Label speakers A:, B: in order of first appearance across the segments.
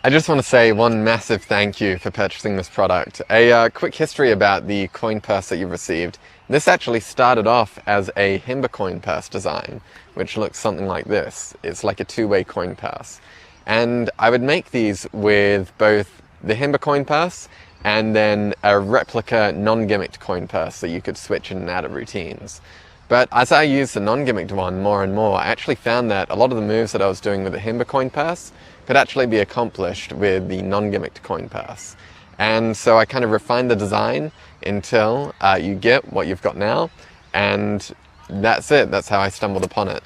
A: I just want to say one massive thank you for purchasing this product. A quick history about the coin purse that you've received. This actually started off as a Himba coin purse design, which looks something like this. It's like a two-way coin purse. And I would make these with both the Himba coin purse and then a replica non-gimmicked coin purse that you could switch in and out of routines. But as I used the non-gimmicked one more and more, I actually found that a lot of the moves that I was doing with the Himba coin purse could actually be accomplished with the non-gimmicked coin purse. And so I kind of refined the design until you get what you've got now, and that's it. That's how I stumbled upon it.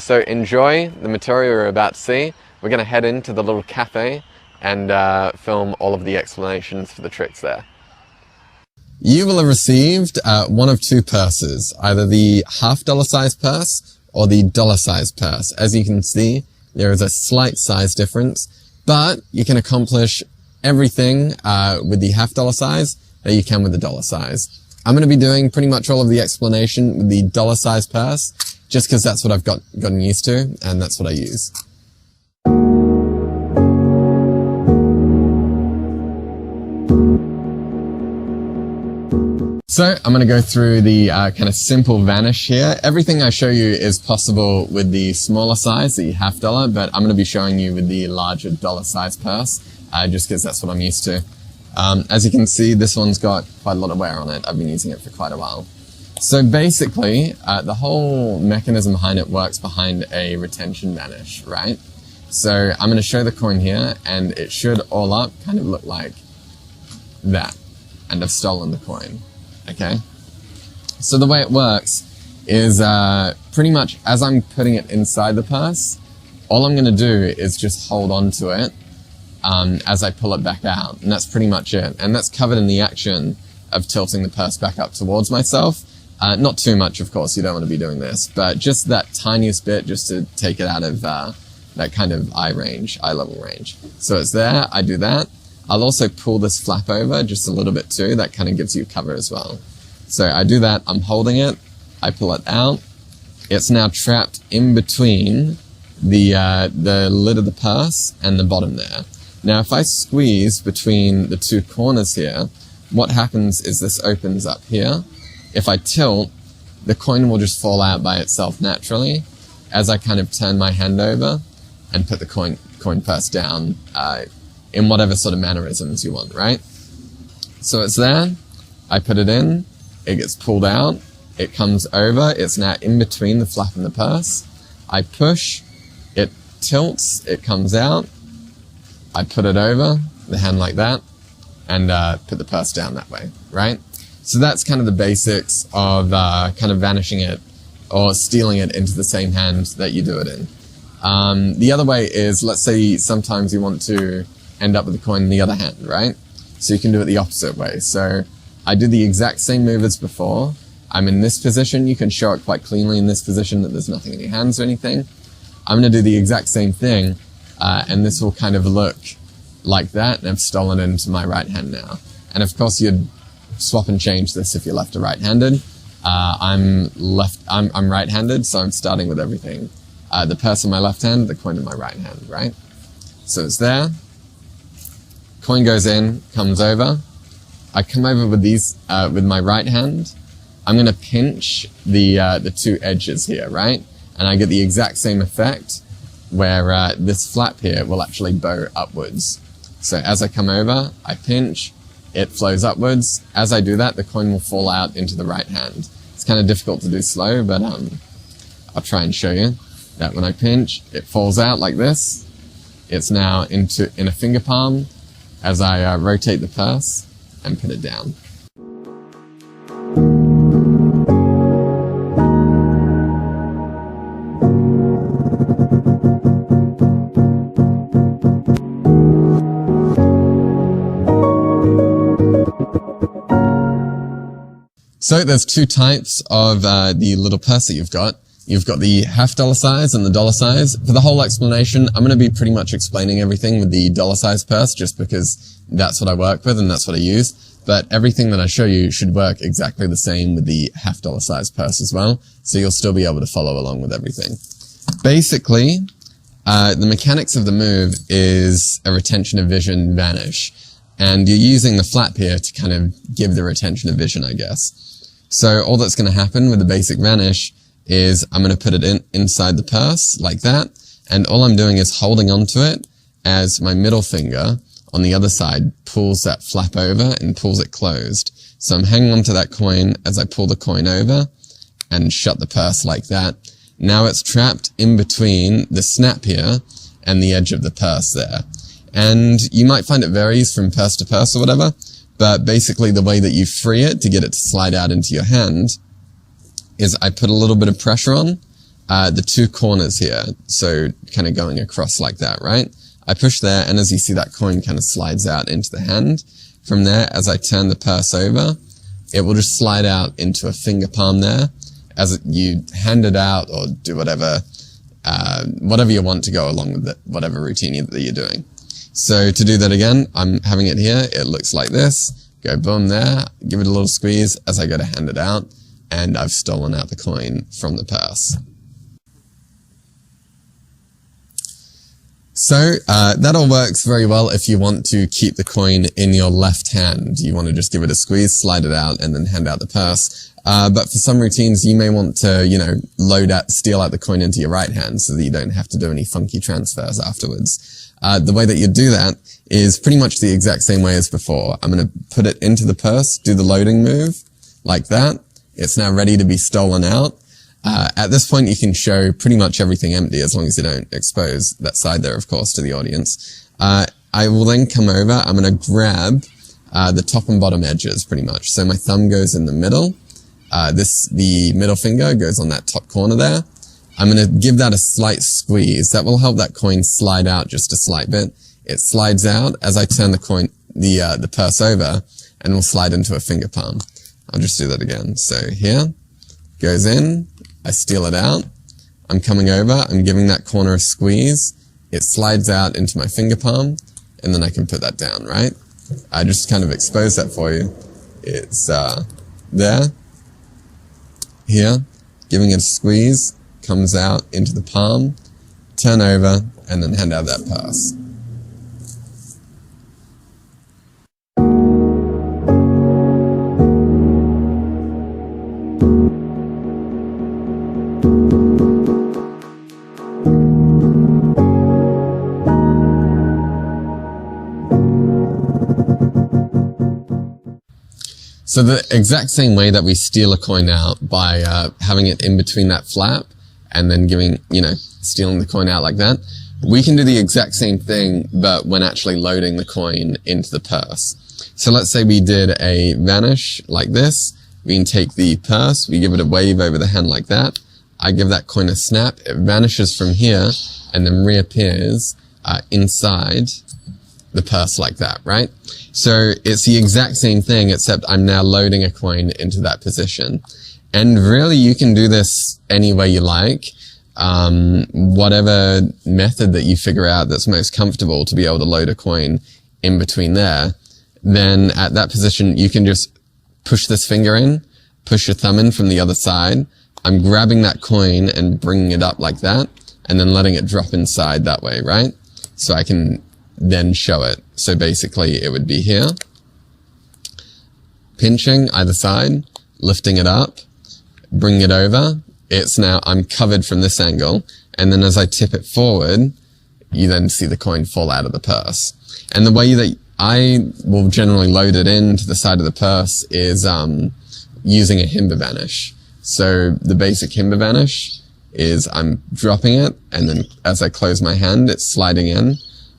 A: So enjoy the material you're about to see. We're going to head into the little cafe and film all of the explanations for the tricks there. You will have received one of two purses, either the $half size purse or the dollar size purse. As you can see, there is a slight size difference, but you can accomplish everything with the $half size that you can with the dollar size. I'm going to be doing pretty much all of the explanation with the dollar size purse, just because that's what I've gotten used to, and that's what I use. So I'm going to go through the kind of simple vanish here. Everything I show you is possible with the smaller size, the $half, but I'm going to be showing you with the larger dollar size purse, just because that's what I'm used to. As you can see, this one's got quite a lot of wear on it. I've been using it for quite a while. So basically, the whole mechanism behind it works behind a retention vanish, right? So I'm going to show the coin here, and it should all up kind of look like that. And I've stolen the coin. Okay, so the way it works is pretty much as I'm putting it inside the purse, all I'm going to do is just hold on to it as I pull it back out, and that's pretty much it. And that's covered in the action of tilting the purse back up towards myself. Not too much, of course, you don't want to be doing this, but just that tiniest bit just to take it out of that kind of eye level range. So it's there, I do that. I'll also pull this flap over just a little bit too. That kind of gives you cover as well. So I do that, I'm holding it, I pull it out. It's now trapped in between the lid of the purse and the bottom there. Now if I squeeze between the two corners here, what happens is this opens up here. If I tilt, the coin will just fall out by itself naturally as I kind of turn my hand over and put the coin purse down in whatever sort of mannerisms you want, right? So it's there, I put it in, it gets pulled out, it comes over, it's now in between the flap and the purse. I push, it tilts, it comes out, I put it over, the hand like that, and put the purse down that way, right? So that's kind of the basics of kind of vanishing it or stealing it into the same hand that you do it in. The other way is, let's say sometimes you want to end up with the coin in the other hand, right? So you can do it the opposite way. So I did the exact same move as before. I'm in this position. You can show it quite cleanly in this position that there's nothing in your hands or anything. I'm going to do the exact same thing, and this will kind of look like that, and I've stolen it into my right hand now. And of course you'd swap and change this if you're left or right-handed. I'm right-handed, so I'm starting with everything. The purse in my left hand, the coin in my right hand, right? So it's there. Coin goes in, comes over. I come over with these, with my right hand. I'm going to pinch the two edges here, right? And I get the exact same effect where this flap here will actually bow upwards. So as I come over, I pinch, it flows upwards. As I do that, the coin will fall out into the right hand. It's kind of difficult to do slow, but I'll try and show you that when I pinch, it falls out like this. It's now in a finger palm as I rotate the purse and put it down. So there's two types of the little purse that you've got. You've got the $half size and the dollar size. For the whole explanation, I'm going to be pretty much explaining everything with the dollar size purse just because that's what I work with and that's what I use. But everything that I show you should work exactly the same with the $half size purse as well. So you'll still be able to follow along with everything. Basically, The mechanics of the move is a retention of vision vanish. And you're using the flap here to kind of give the retention of vision, I guess. So all that's going to happen with the basic vanish is I'm going to put it inside the purse like that. And all I'm doing is holding onto it as my middle finger on the other side pulls that flap over and pulls it closed. So I'm hanging onto that coin as I pull the coin over and shut the purse like that. Now it's trapped in between the snap here and the edge of the purse there. And you might find it varies from purse to purse or whatever, but basically the way that you free it to get it to slide out into your hand is I put a little bit of pressure on the two corners here. So kind of going across like that, right? I push there, and as you see, that coin kind of slides out into the hand. From there, as I turn the purse over, it will just slide out into a finger palm there. As you hand it out or do whatever you want to go along with it, whatever routine that you're doing. So to do that again, I'm having it here. It looks like this. Go boom there, give it a little squeeze as I go to hand it out, and I've stolen out the coin from the purse. So that all works very well if you want to keep the coin in your left hand. You want to just give it a squeeze, slide it out, and then hand out the purse. But for some routines, you may want to, steal out the coin into your right hand so that you don't have to do any funky transfers afterwards. The way that you do that is pretty much the exact same way as before. I'm going to put it into the purse, do the loading move like that. It's now ready to be stolen out. At this point, you can show pretty much everything empty as long as you don't expose that side there, of course, to the audience. I will then come over. I'm going to grab the top and bottom edges pretty much. So my thumb goes in the middle. The middle finger goes on that top corner there. I'm going to give that a slight squeeze. That will help that coin slide out just a slight bit. It slides out as I turn the purse over, and will slide into a finger palm. I'll just do that again. So here, goes in, I steal it out. I'm coming over, I'm giving that corner a squeeze. It slides out into my finger palm, and then I can put that down, right? I just kind of expose that for you. It's there, here, giving it a squeeze, comes out into the palm, turn over, and then hand out that purse. So the exact same way that we steal a coin out by having it in between that flap and then stealing the coin out like that, we can do the exact same thing, but when actually loading the coin into the purse. So let's say we did a vanish like this. We can take the purse, we give it a wave over the hand like that. I give that coin a snap, it vanishes from here and then reappears inside the purse like that, right? So it's the exact same thing, except I'm now loading a coin into that position. And really, you can do this any way you like. Whatever method that you figure out that's most comfortable to be able to load a coin in between there, then at that position, you can just push this finger in, push your thumb in from the other side. I'm grabbing that coin and bringing it up like that, and then letting it drop inside that way, right? So I can then show it. So basically it would be here, pinching either side, lifting it up, bringing it over. It's now, I'm covered from this angle. And then as I tip it forward, you then see the coin fall out of the purse. And the way that I will generally load it into the side of the purse is, using a Himba vanish. So the basic Himba vanish is I'm dropping it, and then as I close my hand, it's sliding in.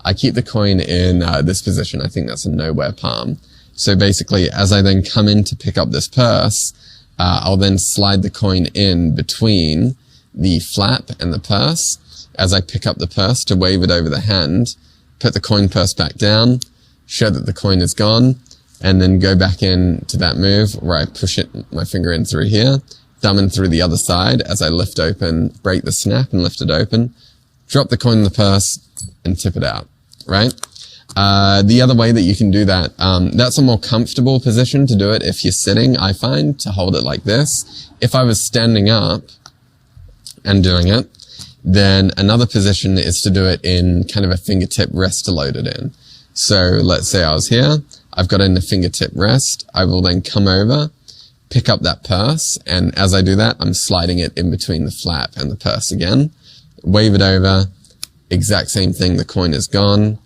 A: I keep the coin in this position. I think that's a nowhere palm. So basically, as I then come in to pick up this purse, I'll then slide the coin in between the flap and the purse as I pick up the purse to wave it over the hand, put the coin purse back down, show that the coin is gone, and then go back in to that move where I push my finger in through here, thumb in through the other side as I lift open, break the snap and lift it open, drop the coin in the purse, and tip it out. Right? The other way that you can do that, that's a more comfortable position to do it if you're sitting, I find, to hold it like this. If I was standing up and doing it, Then another position is to do it in kind of a fingertip rest to load it in. So let's say I was here, I've got it in a fingertip rest. I will then come over, pick up that purse, and as I do that, I'm sliding it in between the flap and the purse again. Wave it over, exact same thing, the coin is gone,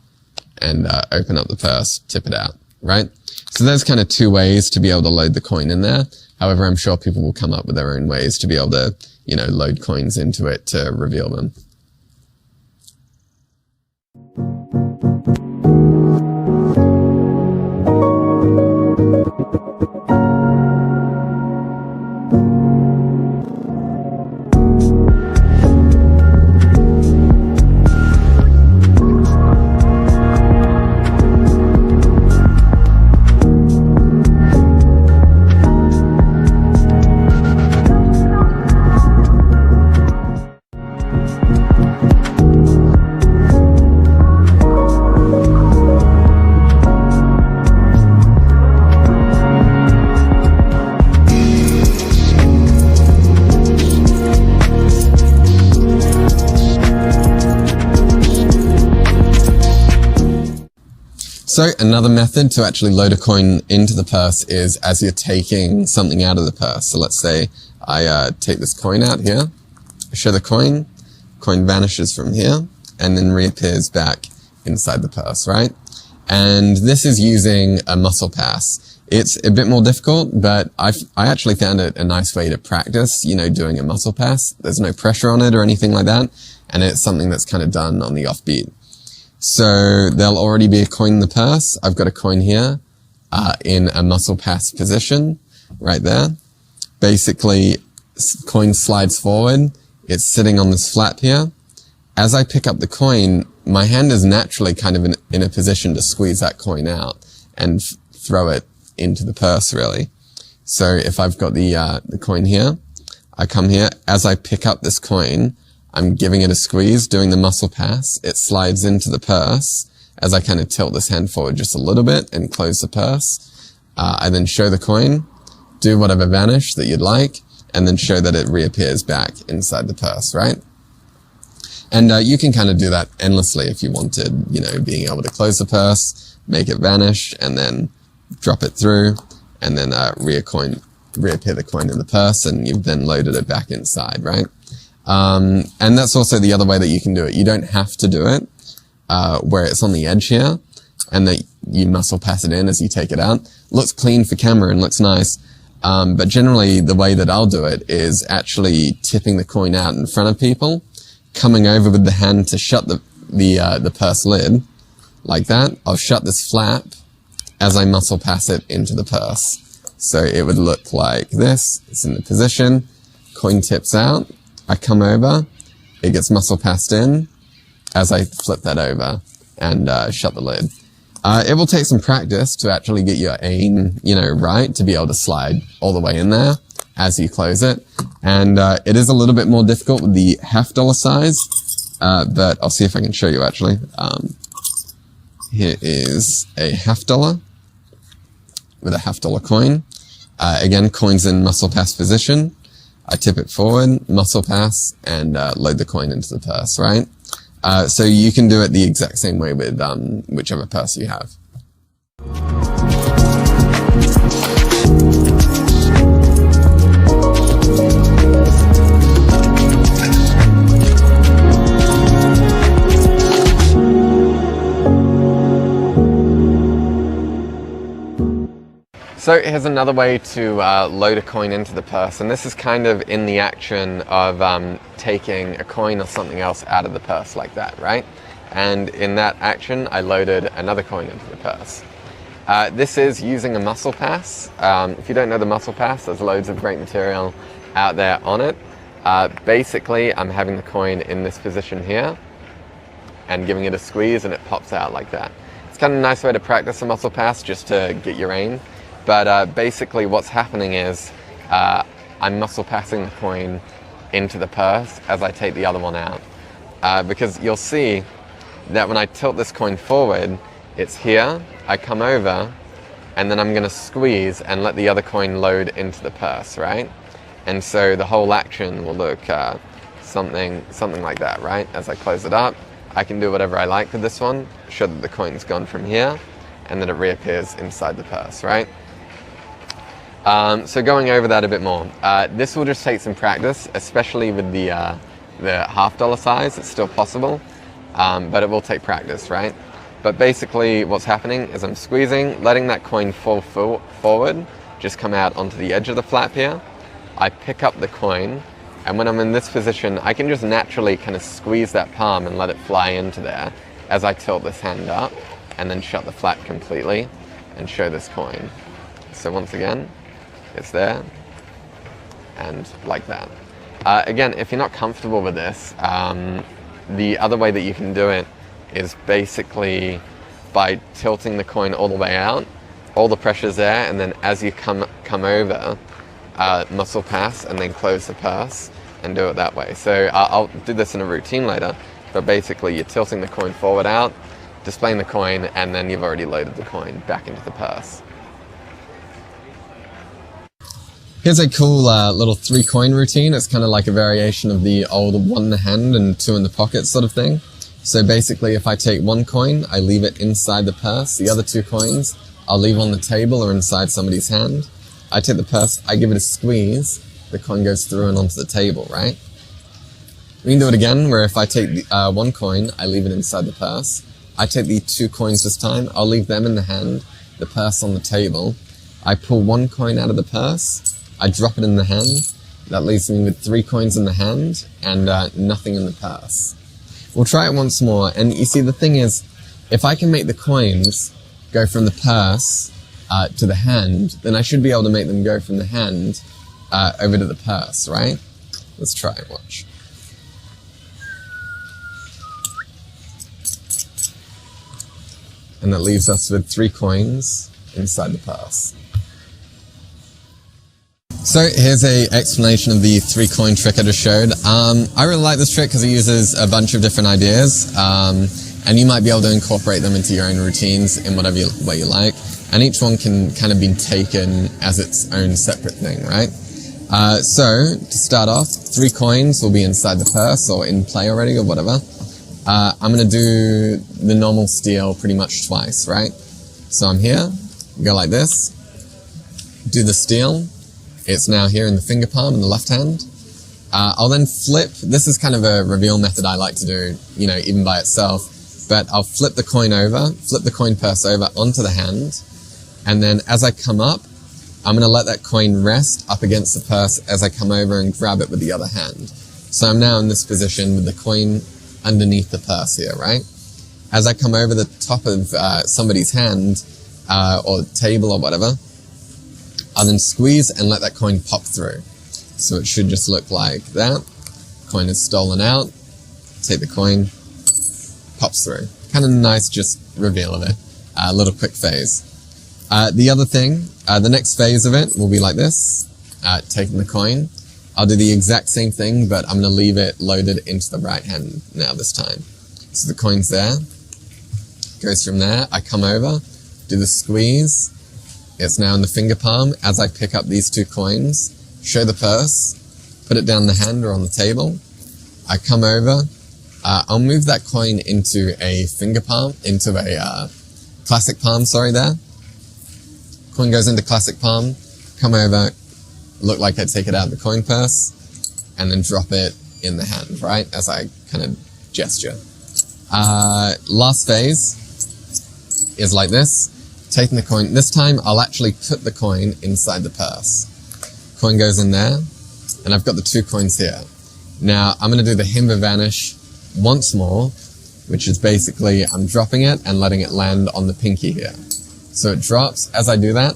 A: and open up the purse, tip it out, right? So there's kind of two ways to be able to load the coin in there. However, I'm sure people will come up with their own ways to be able to, you know, load coins into it to reveal them. So another method to actually load a coin into the purse is as you're taking something out of the purse. So let's say I take this coin out here, show the coin vanishes from here, and then reappears back inside the purse, right? And this is using a muscle pass. It's a bit more difficult, but I actually found it a nice way to practice, you know, doing a muscle pass. There's no pressure on it or anything like that, and it's something that's kind of done on the offbeat. So there'll already be a coin in the purse. I've got a coin here in a muscle pass position right there. Basically, coin slides forward. It's sitting on this flap here. As I pick up the coin, my hand is naturally kind of in a position to squeeze that coin out and throw it into the purse, really. So if I've got the coin here, I come here. As I pick up this coin, I'm giving it a squeeze, doing the muscle pass. It slides into the purse as I kind of tilt this hand forward just a little bit and close the purse. I then show the coin, do whatever vanish that you'd like, and then show that it reappears back inside the purse, right? And you can kind of do that endlessly if you wanted, you know, being able to close the purse, make it vanish, and then drop it through, and then reappear the coin in the purse, and you've then loaded it back inside, right? And that's also the other way that you can do it. You don't have to do it, where it's on the edge here, and that you muscle pass it in as you take it out. Looks clean for camera and looks nice. But generally the way that I'll do it is actually tipping the coin out in front of people, coming over with the hand to shut the purse lid, like that. I'll shut this flap as I muscle pass it into the purse. So it would look like this. It's in the position, coin tips out. I come over, it gets muscle passed in as I flip that over and shut the lid. It will take some practice to actually get your aim, you know, right, to be able to slide all the way in there as you close it. And it is a little bit more difficult with the $half size, but I'll see if I can show you actually. Here is a $half with a $half coin. Again, coin's in muscle pass position. I tip it forward, muscle pass, and load the coin into the purse, right? So you can do it the exact same way with whichever purse you have. So here's another way to load a coin into the purse, and this is kind of in the action of taking a coin or something else out of the purse like that, right? And in that action, I loaded another coin into the purse. This is using a muscle pass. If you don't know the muscle pass, there's loads of great material out there on it. Basically, I'm having the coin in this position here and giving it a squeeze, and it pops out like that. It's kind of a nice way to practice a muscle pass just to get your aim. But basically what's happening is I'm muscle passing the coin into the purse as I take the other one out. Because you'll see that when I tilt this coin forward, it's here, I come over, and then I'm going to squeeze and let the other coin load into the purse, right? And so the whole action will look something like that, right? As I close it up, I can do whatever I like with this one, show that the coin's gone from here, and then it reappears inside the purse, right? So going over that a bit more, this will just take some practice, especially with the $half size. It's still possible, but it will take practice, right? But basically what's happening is I'm squeezing, letting that coin fall forward, just come out onto the edge of the flap here. I pick up the coin, and when I'm in this position, I can just naturally kind of squeeze that palm and let it fly into there as I tilt this hand up, and then shut the flap completely and show this coin. So once again, it's there, and like that. Again, if you're not comfortable with this, the other way that you can do it is basically by tilting the coin all the way out, all the pressure's there, and then as you come over, muscle pass and then close the purse and do it that way. So I'll do this in a routine later, but basically you're tilting the coin forward out, displaying the coin, and then you've already loaded the coin back into the purse. Here's a cool little 3-coin routine. It's kind of like a variation of the old 1 in the hand and 2 in the pocket sort of thing. So basically if I take 1 coin, I leave it inside the purse. The other 2 coins, I'll leave on the table or inside somebody's hand. I take the purse, I give it a squeeze, the coin goes through and onto the table, right? We can do it again, where if I take the, 1 coin, I leave it inside the purse. I take the 2 coins this time, I'll leave them in the hand, the purse on the table. I pull 1 coin out of the purse, I drop it in the hand. That leaves me with 3 coins in the hand and nothing in the purse. We'll try it once more, and you see the thing is, if I can make the coins go from the purse to the hand, then I should be able to make them go from the hand over to the purse, right? Let's try it, watch. And that leaves us with 3 coins inside the purse. So here's an explanation of the 3-coin trick I just showed. I really like this trick because it uses a bunch of different ideas, and you might be able to incorporate them into your own routines in whatever way you like. And each one can kind of be taken as its own separate thing, right? So to start off, 3 coins will be inside the purse or in play already or whatever. I'm going to do the normal steal pretty much twice, right? So I'm here, go like this, do the steal. It's now here in the finger palm in the left hand. I'll then flip. This is kind of a reveal method I like to do, you know, even by itself. But I'll flip the coin over, flip the coin purse over onto the hand. And then as I come up, I'm going to let that coin rest up against the purse as I come over and grab it with the other hand. So I'm now in this position with the coin underneath the purse here, right? As I come over the top of somebody's hand or table or whatever, I'll then squeeze and let that coin pop through. So it should just look like that. Coin is stolen out. Take the coin, pops through. Kind of nice just reveal of it. A little quick phase. The other thing, the next phase of it will be like this. Taking the coin. I'll do the exact same thing, but I'm going to leave it loaded into the right hand now this time. So the coin's there. Goes from there. I come over, do the squeeze. It's now in the finger palm. As I pick up these 2 coins, show the purse, put it down the hand or on the table. I come over. I'll move that coin into a finger palm, into a classic palm, sorry there. Coin goes into classic palm. Come over, look like I take it out of the coin purse, and then drop it in the hand, right? As I kind of gesture. Last phase is like this. Taking the coin, this time I'll actually put the coin inside the purse. Coin goes in there, and I've got the 2 coins here. Now I'm going to do the Himba Vanish once more, which is basically I'm dropping it and letting it land on the pinky here. So it drops. As I do that,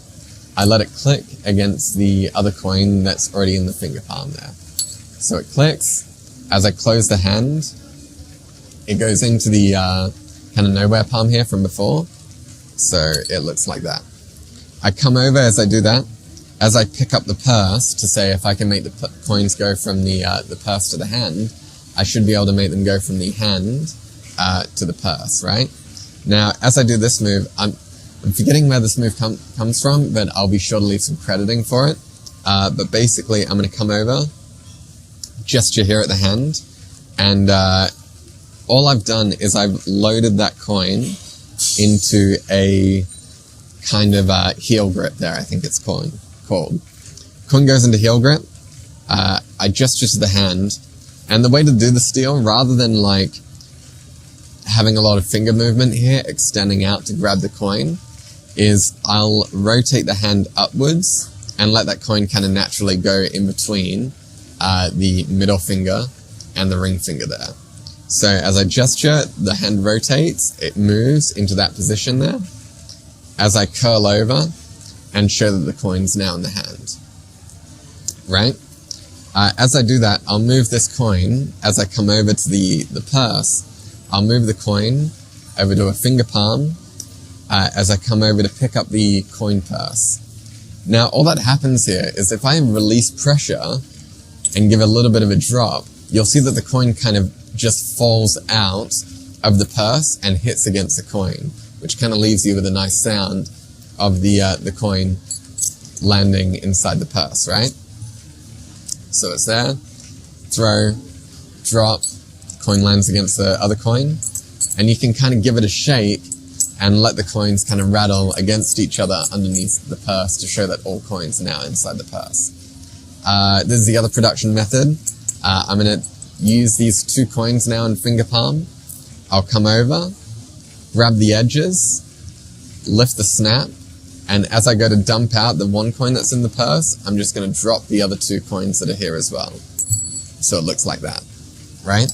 A: I let it click against the other coin that's already in the finger palm there. So it clicks. As I close the hand, it goes into the kind of nowhere palm here from before. So it looks like that. I come over as I do that. As I pick up the purse to say if I can make the coins go from the purse to the hand, I should be able to make them go from the hand to the purse, right? Now, as I do this move, I'm forgetting where this move comes from, but I'll be sure to leave some crediting for it. But basically, I'm going to come over, gesture here at the hand, and all I've done is I've loaded that coin into a kind of heel grip there, I think it's called. Coin goes into heel grip, I gesture to the hand, and the way to do the steal, rather than like having a lot of finger movement here, extending out to grab the coin, is I'll rotate the hand upwards and let that coin kind of naturally go in between the middle finger and the ring finger there. So as I gesture, the hand rotates, it moves into that position there, as I curl over and show that the coin's now in the hand, right? As I do that, I'll move this coin, as I come over to the purse, I'll move the coin over to a finger palm, as I come over to pick up the coin purse. Now, all that happens here is if I release pressure and give a little bit of a drop, you'll see that the coin kind of just falls out of the purse and hits against the coin, which kind of leaves you with a nice sound of the coin landing inside the purse, right? So it's there, throw, drop, coin lands against the other coin, and you can kind of give it a shake and let the coins kind of rattle against each other underneath the purse to show that all coins are now inside the purse. This is the other production method. I'm going to use these two coins now in finger palm. I'll come over, grab the edges, lift the snap, and as I go to dump out the one coin that's in the purse, I'm just going to drop the other two coins that are here as well. So it looks like that, right?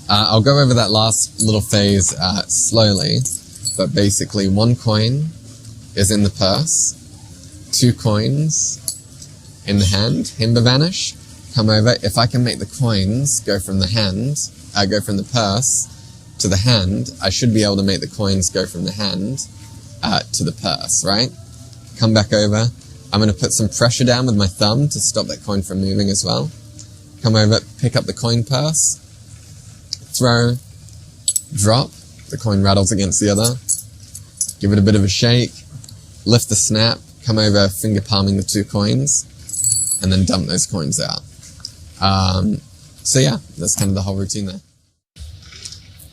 A: I'll go over that last little phase slowly, but basically one coin is in the purse, two coins in the hand, himba vanish, come over. If I can make the coins go from the hand, go from the purse to the hand, I should be able to make the coins go from the hand to the purse, right? Come back over. I'm going to put some pressure down with my thumb to stop that coin from moving as well. Come over, pick up the coin purse, throw, drop, the coin rattles against the other, give it a bit of a shake, lift the snap, come over, finger palming the two coins, and then dump those coins out. So yeah, that's kind of the whole routine there.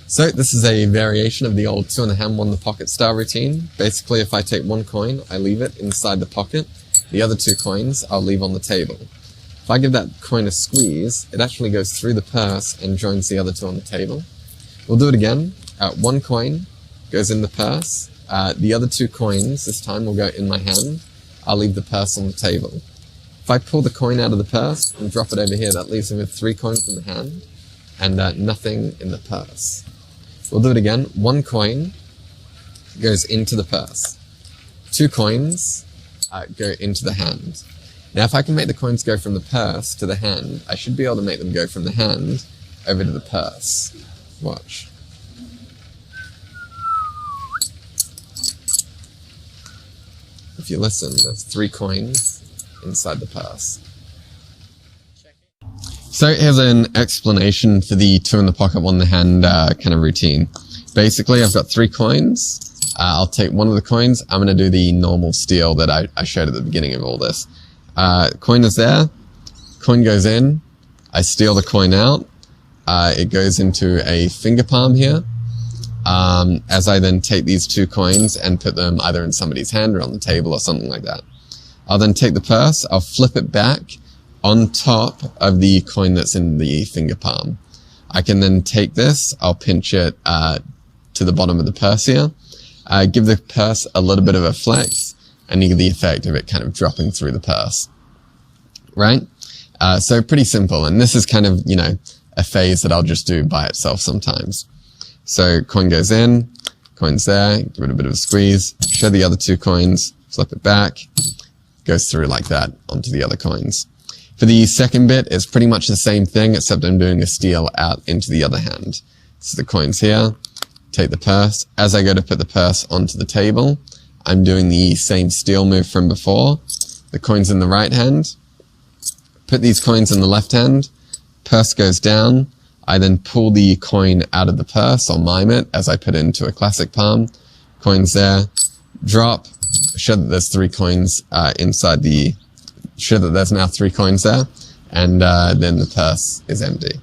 A: So this is a variation of the old 2 in the hand, 1 in the pocket style routine. Basically, if I take one coin, I leave it inside the pocket. The other two coins, I'll leave on the table. If I give that coin a squeeze, it actually goes through the purse and joins the other two on the table. We'll do it again. One coin goes in the purse. The other two coins, this time, will go in my hand. I'll leave the purse on the table. If I pull the coin out of the purse and drop it over here, that leaves me with 3 coins in the hand and nothing in the purse. We'll do it again. One coin goes into the purse. 2 coins go into the hand. Now, if I can make the coins go from the purse to the hand, I should be able to make them go from the hand over to the purse. Watch. If you listen, there's 3 coins inside the purse. So here's an explanation for the 2 in the pocket, 1 in the hand kind of routine. Basically, I've got 3 coins. I'll take one of the coins. I'm going to do the normal steal that I showed at the beginning of all this. Coin is there. Coin goes in. I steal the coin out. It goes into a finger palm here. As I then take these 2 coins and put them either in somebody's hand or on the table or something like that. I'll then take the purse. I'll flip it back on top of the coin that's in the finger palm. I can then take this. I'll pinch it to the bottom of the purse here. Give the purse a little bit of a flex, and you get the effect of it kind of dropping through the purse. Right? So pretty simple. And this is kind of, you know, a phase that I'll just do by itself sometimes. So coin goes in, coin's there, give it a bit of a squeeze, show the other 2 coins, flip it back, goes through like that onto the other coins. For the second bit, it's pretty much the same thing, except I'm doing a steal out into the other hand. So the coin's here, take the purse. As I go to put the purse onto the table, I'm doing the same steal move from before. The coin's in the right hand, put these coins in the left hand, purse goes down. I then pull the coin out of the purse, or mime it, as I put it into a classic palm. Coin's there, drop, show that there's 3 coins inside the, show that there's now 3 coins there. and then the purse is empty.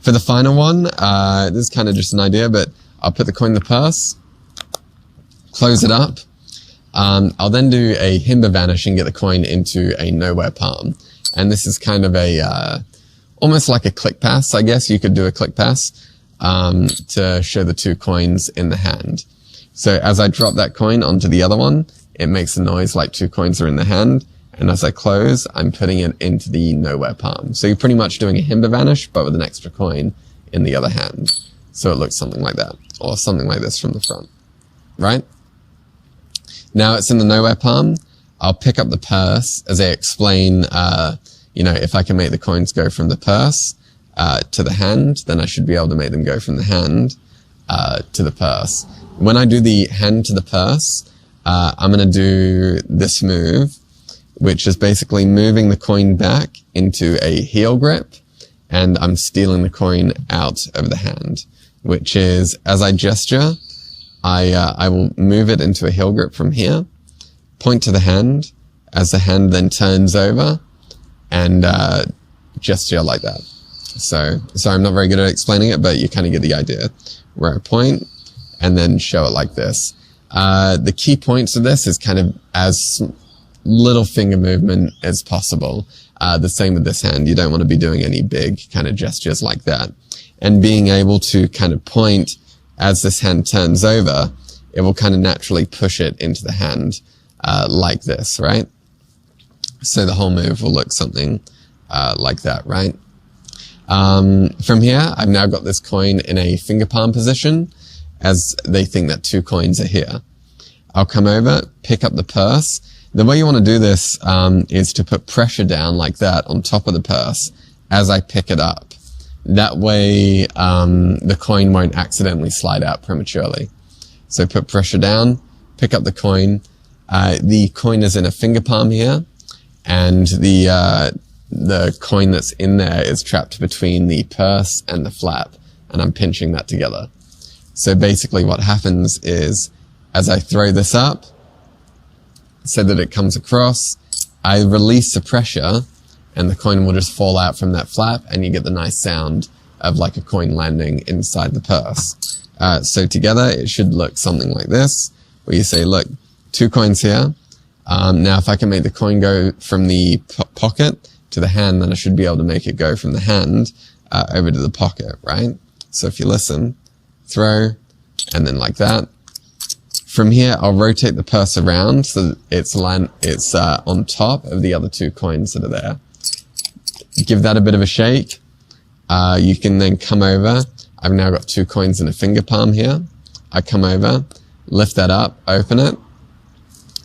A: For the final one, this is kind of just an idea, but I'll put the coin in the purse, close it up. I'll then do a Himba vanish and get the coin into a nowhere palm. And this is kind of a, almost like a click pass, I guess. You could do a click pass, to show the 2 coins in the hand. So as I drop that coin onto the other one, it makes a noise like 2 coins are in the hand. And as I close, I'm putting it into the nowhere palm. So you're pretty much doing a Himba vanish, but with an extra coin in the other hand. So it looks something like that, or something like this from the front, right? Now it's in the nowhere palm. I'll pick up the purse as I explain, if I can make the coins go from the purse to the hand, then I should be able to make them go from the hand to the purse. When I do the hand to the purse, I'm going to do this move, which is basically moving the coin back into a heel grip, and I'm stealing the coin out of the hand, which is, as I gesture, I will move it into a heel grip from here, point to the hand, as the hand then turns over, and gesture like that. So I'm not very good at explaining it, but you kind of get the idea. Where I point, and then show it like this. The key points of this is kind of as little finger movement as possible. The same with this hand. You don't want to be doing any big kind of gestures like that. And being able to kind of point as this hand turns over, it will kind of naturally push it into the hand, like this, right? So the whole move will look something, like that, right? From here, I've now got this coin in a finger palm position, as they think that 2 coins are here. I'll come over, pick up the purse. The way you want to do this, is to put pressure down like that on top of the purse as I pick it up. That way, the coin won't accidentally slide out prematurely. So put pressure down, pick up the coin. The coin is in a finger palm here, and the coin that's in there is trapped between the purse and the flap, and I'm pinching that together. So basically what happens is, as I throw this up, so that it comes across, I release the pressure, and the coin will just fall out from that flap, and you get the nice sound of like a coin landing inside the purse. So together, it should look something like this, where you say, look, 2 coins here. Now if I can make the coin go from the pocket to the hand, then I should be able to make it go from the hand over to the pocket, right? So if you listen, throw, and then like that. From here, I'll rotate the purse around so that it's on top of the other 2 coins that are there. Give that a bit of a shake. You can then come over. I've now got 2 coins in a finger palm here. I come over, lift that up, open it.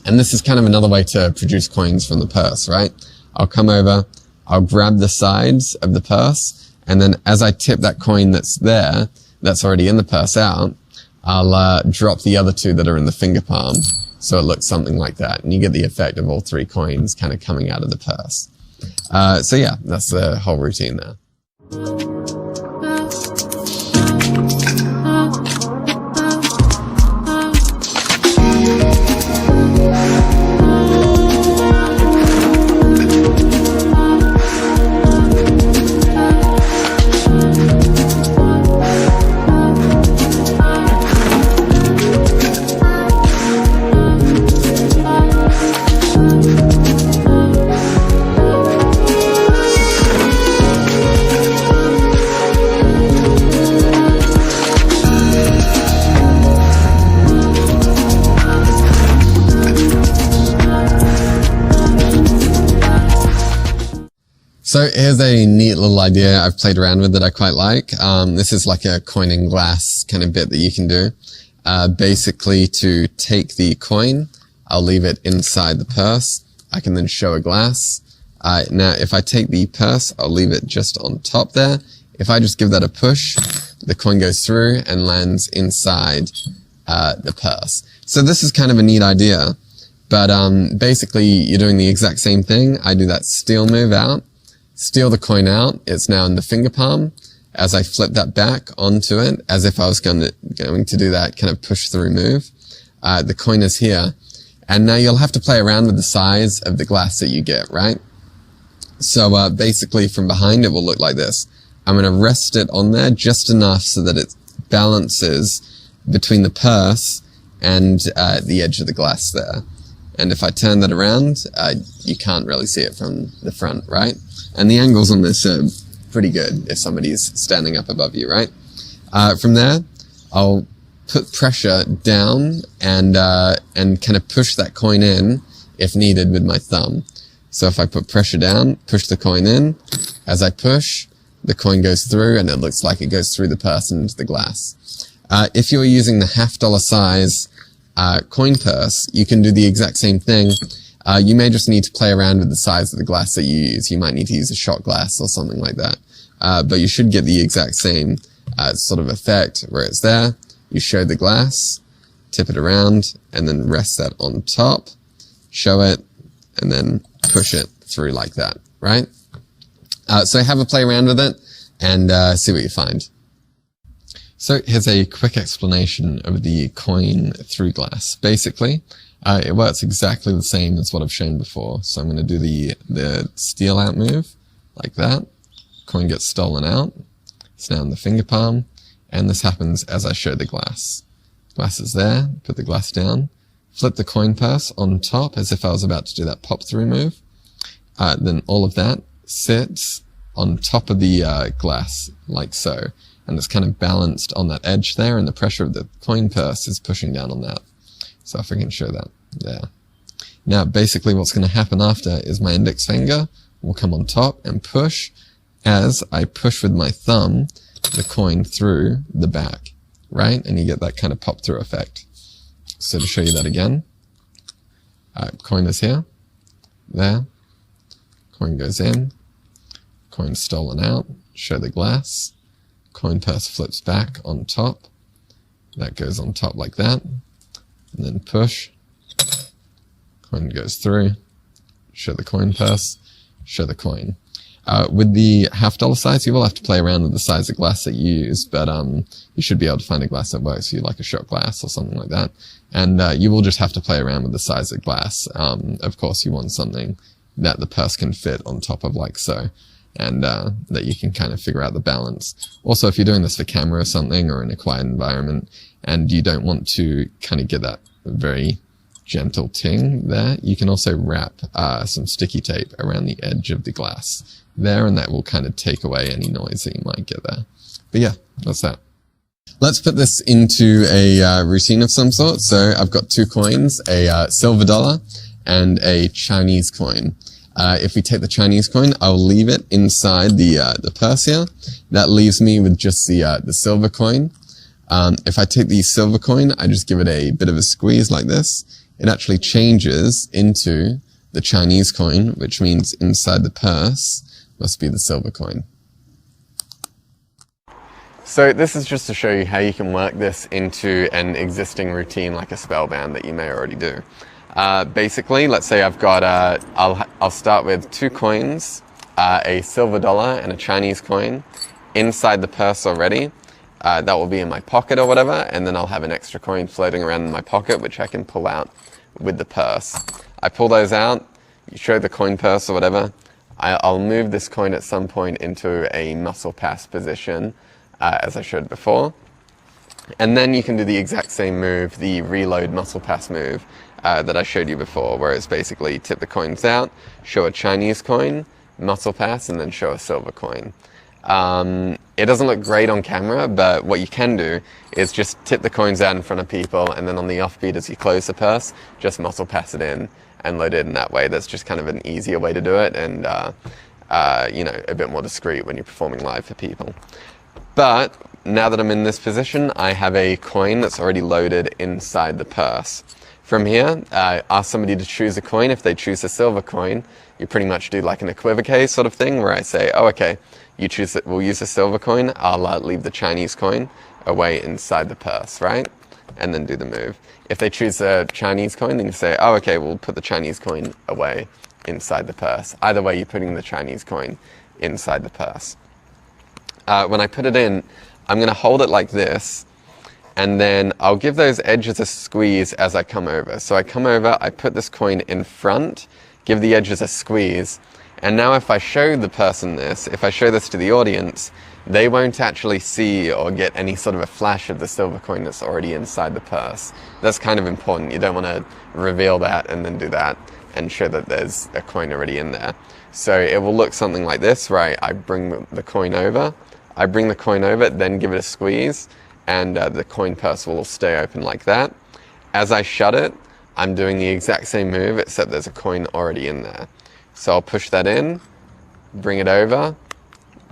A: And this is kind of another way to produce coins from the purse, right? I'll come over, I'll grab the sides of the purse, and then as I tip that coin that's there, that's already in the purse out, I'll drop the other 2 that are in the finger palm, so it looks something like that, and you get the effect of all 3 coins kind of coming out of the purse. So yeah, that's the whole routine there. So here's a neat little idea I've played around with that I quite like. This is like a coin in glass kind of bit that you can do. Basically to take the coin, I'll leave it inside the purse. I can then show a glass. Now if I take the purse, I'll leave it just on top there. If I just give that a push, the coin goes through and lands inside the purse. So this is kind of a neat idea. But basically you're doing the exact same thing. I do that steal move out. Steal the coin out. It's now in the finger palm. As I flip that back onto it, as if I was going to do that kind of push through move, the coin is here. And now you'll have to play around with the size of the glass that you get, right? So basically from behind it will look like this. I'm going to rest it on there just enough so that it balances between the purse and the edge of the glass there. And if I turn that around, you can't really see it from the front, right? And the angles on this are pretty good if somebody's standing up above you, right? From there, I'll put pressure down and kind of push that coin in if needed with my thumb. So if I put pressure down, push the coin in, as I push, the coin goes through and it looks like it goes through the purse and into the glass. If you're using the $half size coin purse, you can do the exact same thing. You may just need to play around with the size of the glass that you use. You might need to use a shot glass or something like that. But you should get the exact same sort of effect where it's there. You show the glass, tip it around, and then rest that on top, show it, and then push it through like that, right? So have a play around with it and see what you find. So here's a quick explanation of the coin through glass. Basically, it works exactly the same as what I've shown before. So I'm going to do the steal out move like that. Coin gets stolen out. It's now in the finger palm. And this happens as I show the glass. Glass is there. Put the glass down. Flip the coin purse on top as if I was about to do that pop through move. Then all of that sits on top of the glass like so. And it's kind of balanced on that edge there, and the pressure of the coin purse is pushing down on that. So if I can show that there. Now basically what's going to happen after is my index finger will come on top and push as I push with my thumb the coin through the back, right? And you get that kind of pop through effect. So to show you that again, coin is here, there, coin goes in, coin stolen out, show the glass, coin purse flips back on top, that goes on top like that, and then push, coin goes through, show the coin purse, show the coin. With the $half size, you will have to play around with the size of glass that you use, but you should be able to find a glass that works for you, like a shot glass or something like that. And you will just have to play around with the size of glass. Of course, you want something that the purse can fit on top of like so, and that you can kind of figure out the balance. Also, if you're doing this for camera or something, or in a quiet environment, and you don't want to kind of get that very gentle ting there, you can also wrap some sticky tape around the edge of the glass there, and that will kind of take away any noise that you might get there. But yeah, that's that. Let's put this into a routine of some sort. So I've got two coins, a silver dollar and a Chinese coin. If we take the Chinese coin, I'll leave it inside the purse here. That leaves me with just the silver coin. If I take the silver coin, I just give it a bit of a squeeze like this. It actually changes into the Chinese coin, which means inside the purse must be the silver coin. So this is just to show you how you can work this into an existing routine like a spellbound that you may already do. Basically, let's say I've got, I'll start with two coins, a silver dollar and a Chinese coin inside the purse already. That will be in my pocket or whatever, and then I'll have an extra coin floating around in my pocket which I can pull out with the purse. I pull those out, you show the coin purse or whatever. I'll move this coin at some point into a muscle pass position, as I showed before. And then you can do the exact same move, the reload muscle pass move that I showed you before, where it's basically tip the coins out, show a Chinese coin, muscle pass, and then show a silver coin. It doesn't look great on camera, but what you can do is just tip the coins out in front of people, and then on the offbeat as you close the purse, just muscle pass it in and load it in that way. That's just kind of an easier way to do it, and you know, a bit more discreet when you're performing live for people. But now that I'm in this position, I have a coin that's already loaded inside the purse. From here, ask somebody to choose a coin. If they choose a silver coin, you pretty much do like an equivoque sort of thing, where I say, oh, okay, you choose it, we'll use a silver coin, I'll leave the Chinese coin away inside the purse, right? And then do the move. If they choose a Chinese coin, then you say, oh, okay, we'll put the Chinese coin away inside the purse. Either way, you're putting the Chinese coin inside the purse. When I put it in, I'm going to hold it like this, and then I'll give those edges a squeeze as I come over. So I come over, I put this coin in front, give the edges a squeeze, And now if I show the person this, if I show this to the audience, they won't actually see or get any sort of a flash of the silver coin that's already inside the purse. That's kind of important. You don't want to reveal that and then do that and show that there's a coin already in there. So it will look something like this, right? I bring the coin over, then give it a squeeze, and the coin purse will stay open like that. As I shut it, I'm doing the exact same move, except there's a coin already in there. So I'll push that in, bring it over.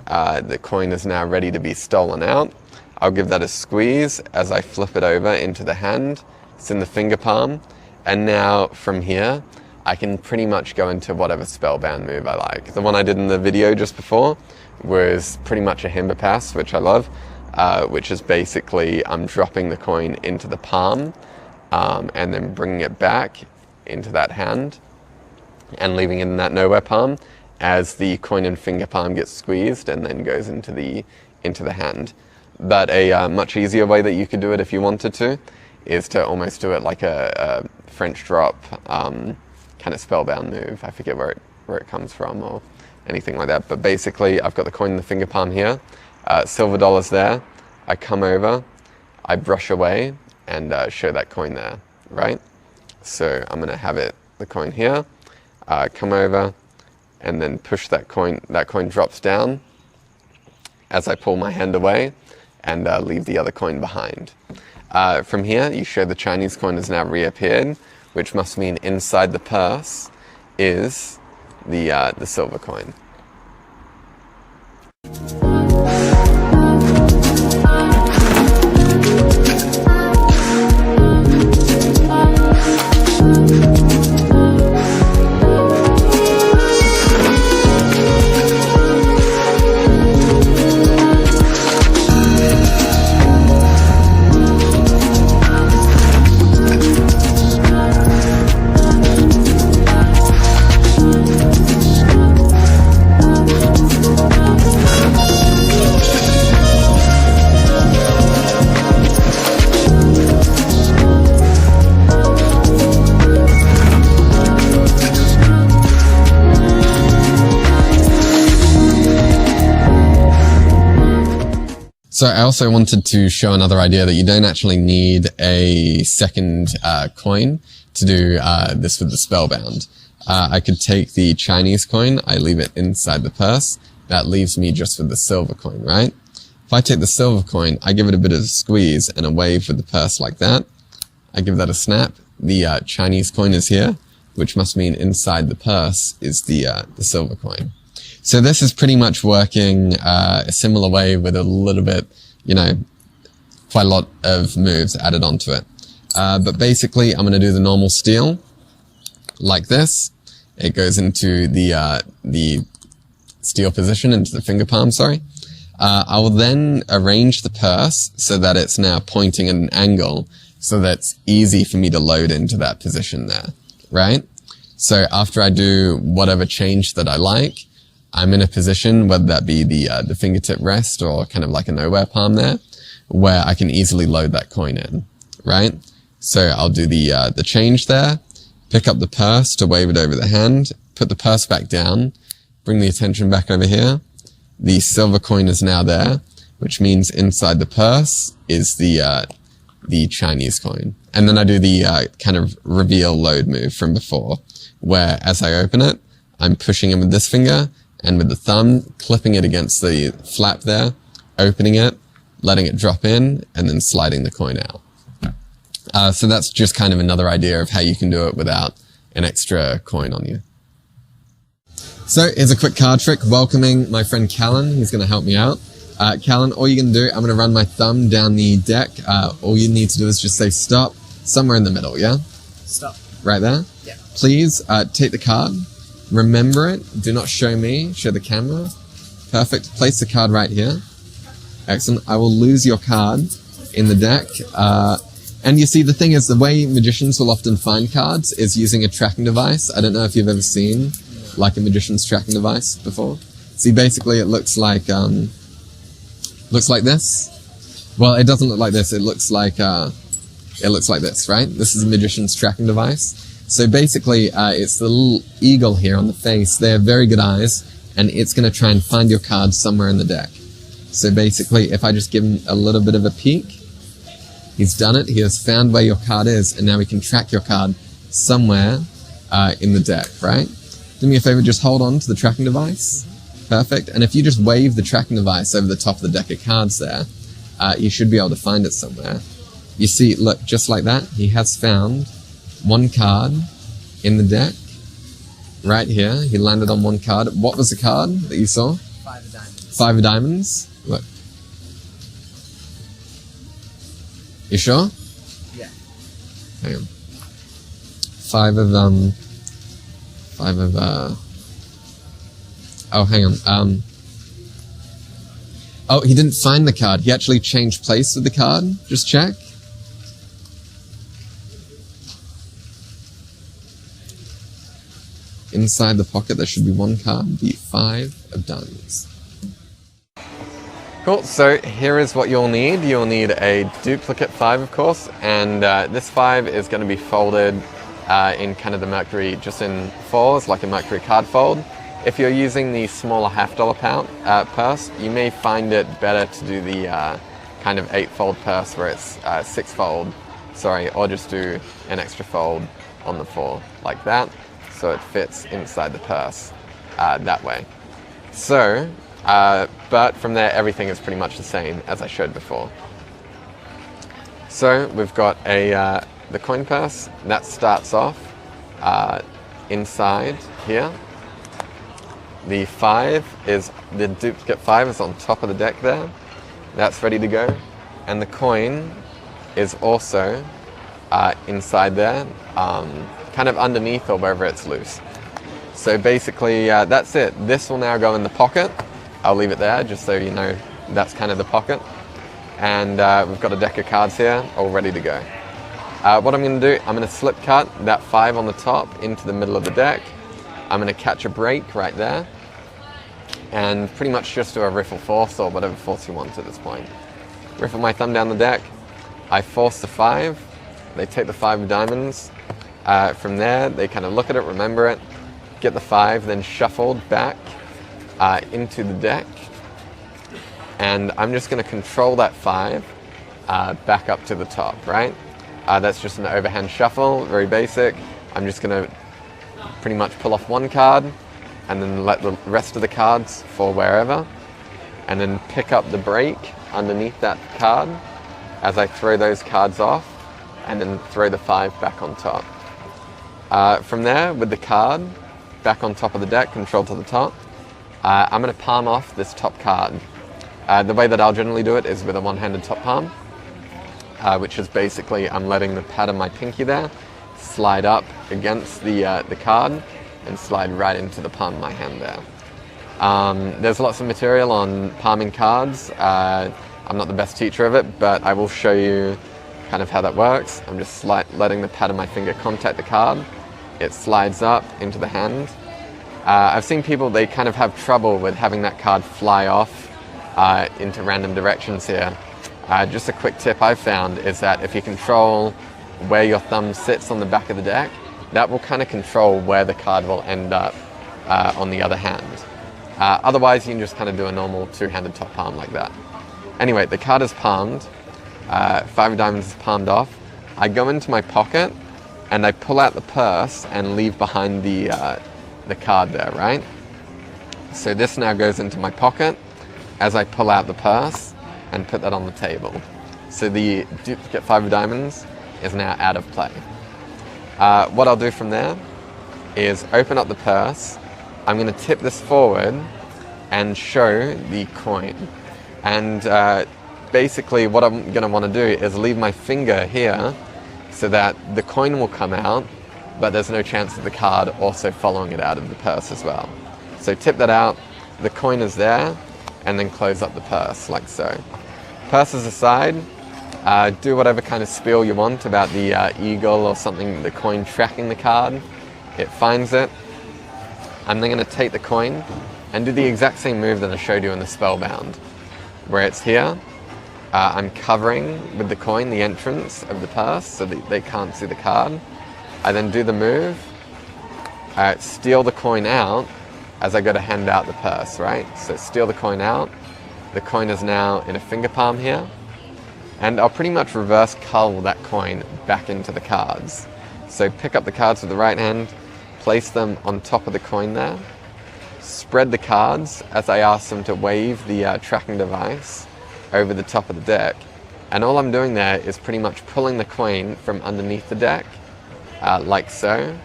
A: The coin is now ready to be stolen out. I'll give that a squeeze as I flip it over into the hand. It's in the finger palm. And now from here, I can pretty much go into whatever spellbound move I like. The one I did in the video just before was pretty much a Himba pass, which I love, which is basically I'm dropping the coin into the palm and then bringing it back into that hand and leaving it in that nowhere palm as the coin and finger palm gets squeezed and then goes into the hand. But a much easier way that you could do it if you wanted to is to almost do it like a French drop kind of spellbound move. I forget where it comes from or anything like that. But basically, I've got the coin in the finger palm here, silver dollars there. I come over, I brush away, and show that coin there, right? So I'm going to have the coin here, come over, and then push that coin. That coin drops down as I pull my hand away and leave the other coin behind. From here, you show the Chinese coin has now reappeared, which must mean inside the purse is the silver coin. So I also wanted to show another idea that you don't actually need a second coin to do this with the spellbound. I could take the Chinese coin, I leave it inside the purse, that leaves me just with the silver coin, right? If I take the silver coin, I give it a bit of a squeeze and a wave with the purse like that. I give that a snap. The Chinese coin is here, which must mean inside the purse is the silver coin. So this is pretty much working a similar way with a little bit, quite a lot of moves added onto it. But basically, I'm going to do the normal steal like this. It goes into the steal position, into the finger palm, sorry. I will then arrange the purse so that it's now pointing at an angle so that it's easy for me to load into that position there, right? So after I do whatever change that I like, I'm in a position, whether that be the fingertip rest or kind of like a nowhere palm there, where I can easily load that coin in, right? So I'll do the change there, pick up the purse to wave it over the hand, put the purse back down, bring the attention back over here. The silver coin is now there, which means inside the purse is the Chinese coin. And then I do the kind of reveal load move from before, where as I open it, I'm pushing in with this finger and with the thumb, clipping it against the flap there, opening it, letting it drop in, and then sliding the coin out. So that's just kind of another idea of how you can do it without an extra coin on you. So here's a quick card trick, welcoming my friend Callan. He's going to help me out. Callan, all you're going to do, I'm going to run my thumb down the deck. All you need to do is just say stop, somewhere in the middle, yeah?
B: Stop.
A: Right there?
B: Yeah.
A: Please take the card, remember it, do not show me, show the camera. Perfect, place the card right here. Excellent, I will lose your card in the deck. And you see, the thing is, the way magicians will often find cards is using a tracking device. I don't know if you've ever seen like a magician's tracking device before. See, basically it looks like this. Well, it doesn't look like this. It looks like this, right? This is a magician's tracking device. So basically, it's the little eagle here on the face. They have very good eyes, and it's going to try and find your card somewhere in the deck. So basically, if I just give him a little bit of a peek, he's done it. He has found where your card is, and now we can track your card somewhere in the deck, right? Do me a favor, just hold on to the tracking device. Perfect. And if you just wave the tracking device over the top of the deck of cards there, you should be able to find it somewhere. You see, look, just like that, he has found one card in the deck. Right here, he landed on one card. What was the card that you saw?
B: 5 of diamonds.
A: 5 of diamonds? Look. You sure?
B: Yeah.
A: Hang on. 5 of, oh, hang on. Oh, he didn't find the card. He actually changed place with the card. Just check. Inside the pocket, there should be one card, the 5 of diamonds. Cool, so here is what you'll need. You'll need a duplicate 5, of course, and this 5 is going to be folded in kind of the Mercury, just in 4s, like a Mercury card fold. If you're using the smaller $half purse, you may find it better to do the kind of 8-fold purse where it's 6-fold, or just do an extra fold on the 4, like that. So it fits inside the purse that way. So, but from there everything is pretty much the same as I showed before. So we've got the coin purse that starts off inside here. The 5 is, the duplicate 5 is on top of the deck there. That's ready to go. And the coin is also inside there. Kind of underneath or wherever it's loose. So basically, that's it. This will now go in the pocket. I'll leave it there just so you know that's kind of the pocket. And we've got a deck of cards here all ready to go. What I'm going to do, I'm going to slip cut that 5 on the top into the middle of the deck. I'm going to catch a break right there. And pretty much just do a riffle force or whatever force you want at this point. Riffle my thumb down the deck. I force the 5. They take the 5 of diamonds. From there, they kind of look at it, remember it, get the 5, then shuffled back into the deck. And I'm just going to control that 5 back up to the top, right? That's just an overhand shuffle, very basic. I'm just going to pretty much pull off one card and then let the rest of the cards fall wherever. And then pick up the break underneath that card as I throw those cards off and then throw the 5 back on top. From there, with the card back on top of the deck, control to the top, I'm going to palm off this top card. The way that I'll generally do it is with a one-handed top palm, which is basically I'm letting the pad of my pinky there slide up against the card and slide right into the palm of my hand there. There's lots of material on palming cards. I'm not the best teacher of it, but I will show you kind of how that works. I'm just letting the pad of my finger contact the card. It slides up into the hand. I've seen people, they kind of have trouble with having that card fly off into random directions here. Just a quick tip I've found is that if you control where your thumb sits on the back of the deck, that will kind of control where the card will end up on the other hand. Otherwise, you can just kind of do a normal two-handed top palm like that. Anyway, the card is palmed. 5 of diamonds is palmed off. I go into my pocket and I pull out the purse and leave behind the card there, right? So this now goes into my pocket as I pull out the purse and put that on the table. So the duplicate 5 of diamonds is now out of play. What I'll do from there is open up the purse. I'm going to tip this forward and show the coin. And basically what I'm going to want to do is leave my finger here so that the coin will come out, but there's no chance of the card also following it out of the purse as well. So tip that out, the coin is there, and then close up the purse like so. Purses aside, do whatever kind of spiel you want about the eagle or something, the coin tracking the card. It finds it. I'm then going to take the coin and do the exact same move that I showed you in the Spellbound, where it's here. I'm covering with the coin the entrance of the purse so that they can't see the card. I then do the move, steal the coin out as I go to hand out the purse, right? So steal the coin out. The coin is now in a finger palm here. And I'll pretty much reverse cull that coin back into the cards. So pick up the cards with the right hand, place them on top of the coin there, spread the cards as I ask them to wave the tracking device over the top of the deck. And all I'm doing there is pretty much pulling the coin from underneath the deck, like so,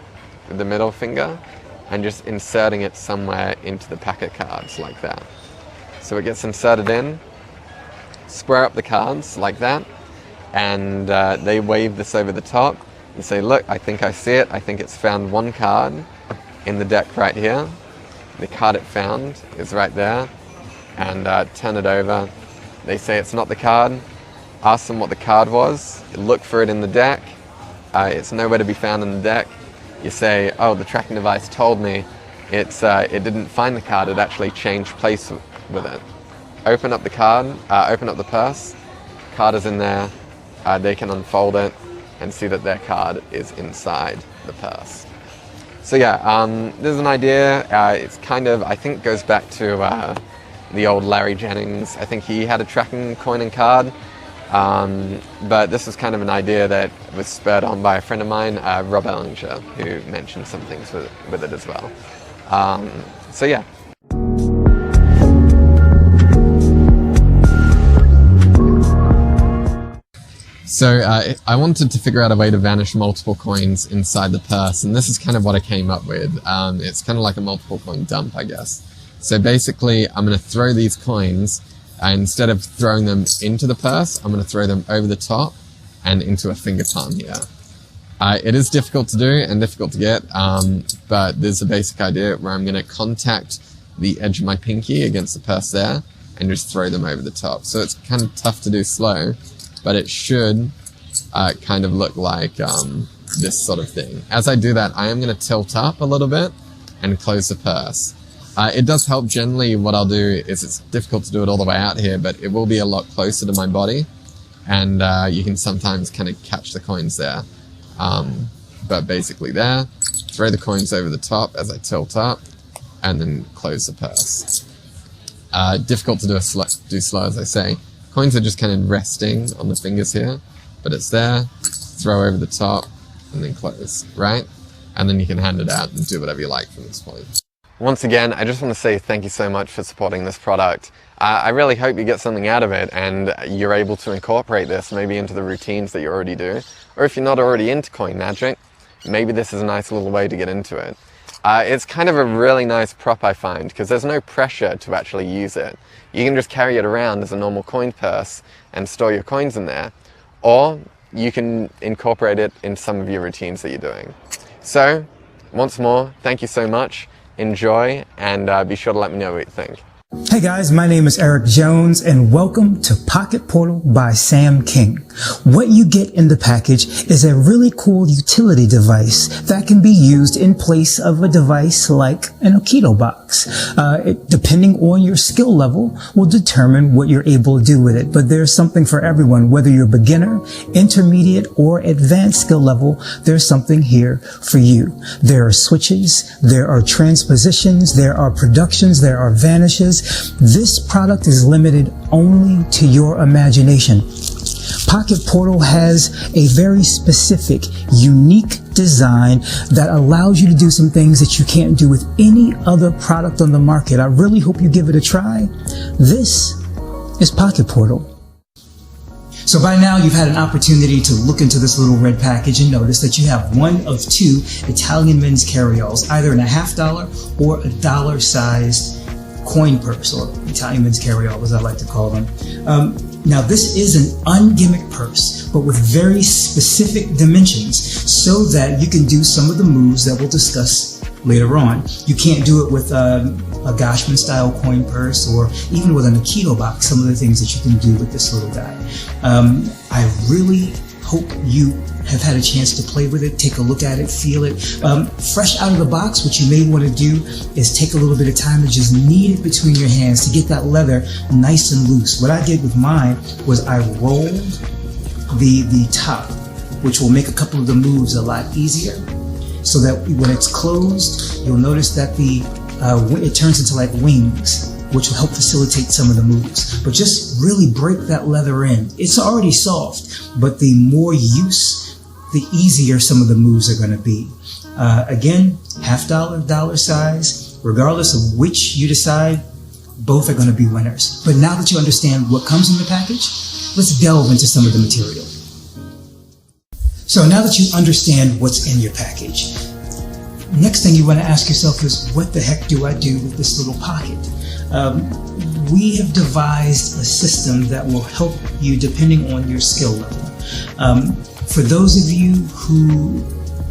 A: with the middle finger, and just inserting it somewhere into the pack of cards, like that. So it gets inserted in, square up the cards, like that, and they wave this over the top and say, look, I think I see it, I think it's found one card in the deck right here. The card it found is right there, and turn it over. They say it's not the card. Ask them what the card was, look for it in the deck, it's nowhere to be found in the deck. You say, oh, the tracking device told me it didn't find the card, it actually changed place with it. Open up the card, open up the purse, card is in there, they can unfold it and see that their card is inside the purse. So yeah, this is an idea, it's kind of, I think goes back to the old Larry Jennings. I think he had a tracking coin and card. But this is kind of an idea that was spurred on by a friend of mine, Rob Ellinger, who mentioned some things with it as well. So yeah. So I wanted to figure out a way to vanish multiple coins inside the purse, and this is kind of what I came up with. It's kind of like a multiple coin dump, I guess. So basically, I'm going to throw these coins, and instead of throwing them into the purse, I'm going to throw them over the top and into a finger palm here. It is difficult to do and difficult to get, but there's a basic idea where I'm going to contact the edge of my pinky against the purse there and just throw them over the top. So it's kind of tough to do slow, but it should kind of look like this sort of thing. As I do that, I am going to tilt up a little bit and close the purse. It does help. Generally what I'll do is, it's difficult to do it all the way out here, but it will be a lot closer to my body, and you can sometimes kind of catch the coins there. But basically there, throw the coins over the top as I tilt up, and then close the purse. Difficult to do slow, as I say. Coins are just kind of resting on the fingers here, but it's there, throw over the top, and then close, right? And then you can hand it out and do whatever you like from this point. Once again, I just want to say thank you so much for supporting this product. I really hope you get something out of it and you're able to incorporate this maybe into the routines that you already do. Or if you're not already into coin magic, maybe this is a nice little way to get into it. It's kind of a really nice prop, I find, because there's no pressure to actually use it. You can just carry it around as a normal coin purse and store your coins in there. Or you can incorporate it in some of your routines that you're doing. So, once more, thank you so much. Enjoy, and be sure to let me know what you think.
B: Hey guys, my name is Eric Jones and welcome to Pocket Portal by Sam King. What you get in the package is a really cool utility device that can be used in place of a device like an Aikido box. Depending on your skill level will determine what you're able to do with it. But there's something for everyone, whether you're beginner, intermediate, or advanced skill level, there's something here for you. There are switches, there are transpositions, there are productions, there are vanishes. This product is limited only to your imagination. Pocket Portal has a very specific, unique design that allows you to do some things that you can't do with any other product on the market. I really hope you give it a try. This is Pocket Portal. So by now you've had an opportunity to look into this little red package and notice that you have one of two Italian men's carry-alls, either in a $50 or $1-sized coin purse, or Italian men's carry-all as I like to call them. Now this is an ungimmick purse, but with very specific dimensions so that you can do some of the moves that we'll discuss later on. You can't do it with a Gashman style coin purse, or even with an Aikido box, some of the things that you can do with this little guy. I really hope you have had a chance to play with it, take a look at it, feel it. Fresh out of the box, what you may want to do is take a little bit of time to just knead it between your hands to get that leather nice and loose. What I did with mine was I rolled the top which will make a couple of the moves a lot easier, so that when it's closed, you'll notice that it turns into like wings, which will help facilitate some of the moves. But just really break that leather in. It's already soft, but the more use, the easier some of the moves are going to be. Again, half dollar, dollar size, regardless of which you decide, both are going to be winners. But now that you understand what comes in the package, let's delve into some of the material. So now that you understand what's in your package, next thing you want to ask yourself is, what the heck do I do with this little pocket? We have devised a system that will help you depending on your skill level. For those of you who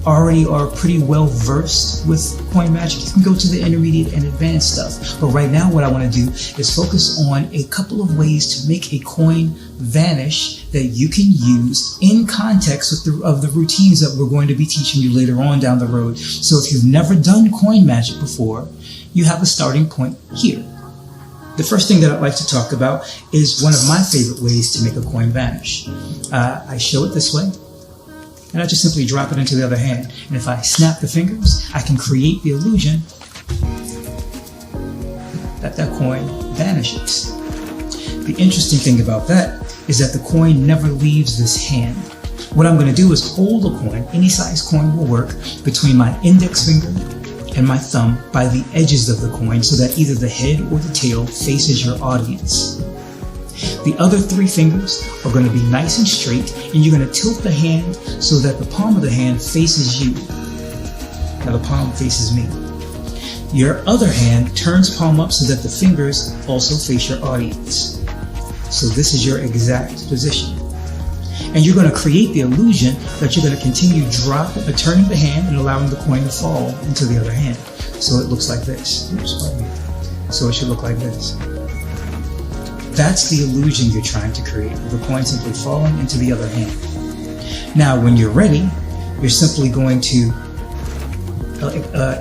B: already are pretty well versed with coin magic, you can go to the intermediate and advanced stuff. But right now what I want to do is focus on a couple of ways to make a coin vanish that you can use in context of the routines that we're going to be teaching you later on down the road. So if you've never done coin magic before, you have a starting point here. The first thing that I'd like to talk about is one of my favorite ways to make a coin vanish. I show it this way, and I just simply drop it into the other hand. And if I snap the fingers, I can create the illusion that that coin vanishes. The interesting thing about that is that the coin never leaves this hand. What I'm going to do is hold the coin, any size coin will work, between my index finger and my thumb by the edges of the coin so that either the head or the tail faces your audience. The other three fingers are going to be nice and straight, and you're going to tilt the hand so that the palm of the hand faces you. Now the palm faces me. Your other hand turns palm up so that the fingers also face your audience. So this is your exact position. And you're going to create the illusion that you're going to continue turning the hand and allowing the coin to fall into the other hand. So it looks like this. Oops, pardon me. So it should look like this. That's the illusion you're trying to create, the coin simply falling into the other hand. Now, when you're ready, you're simply going to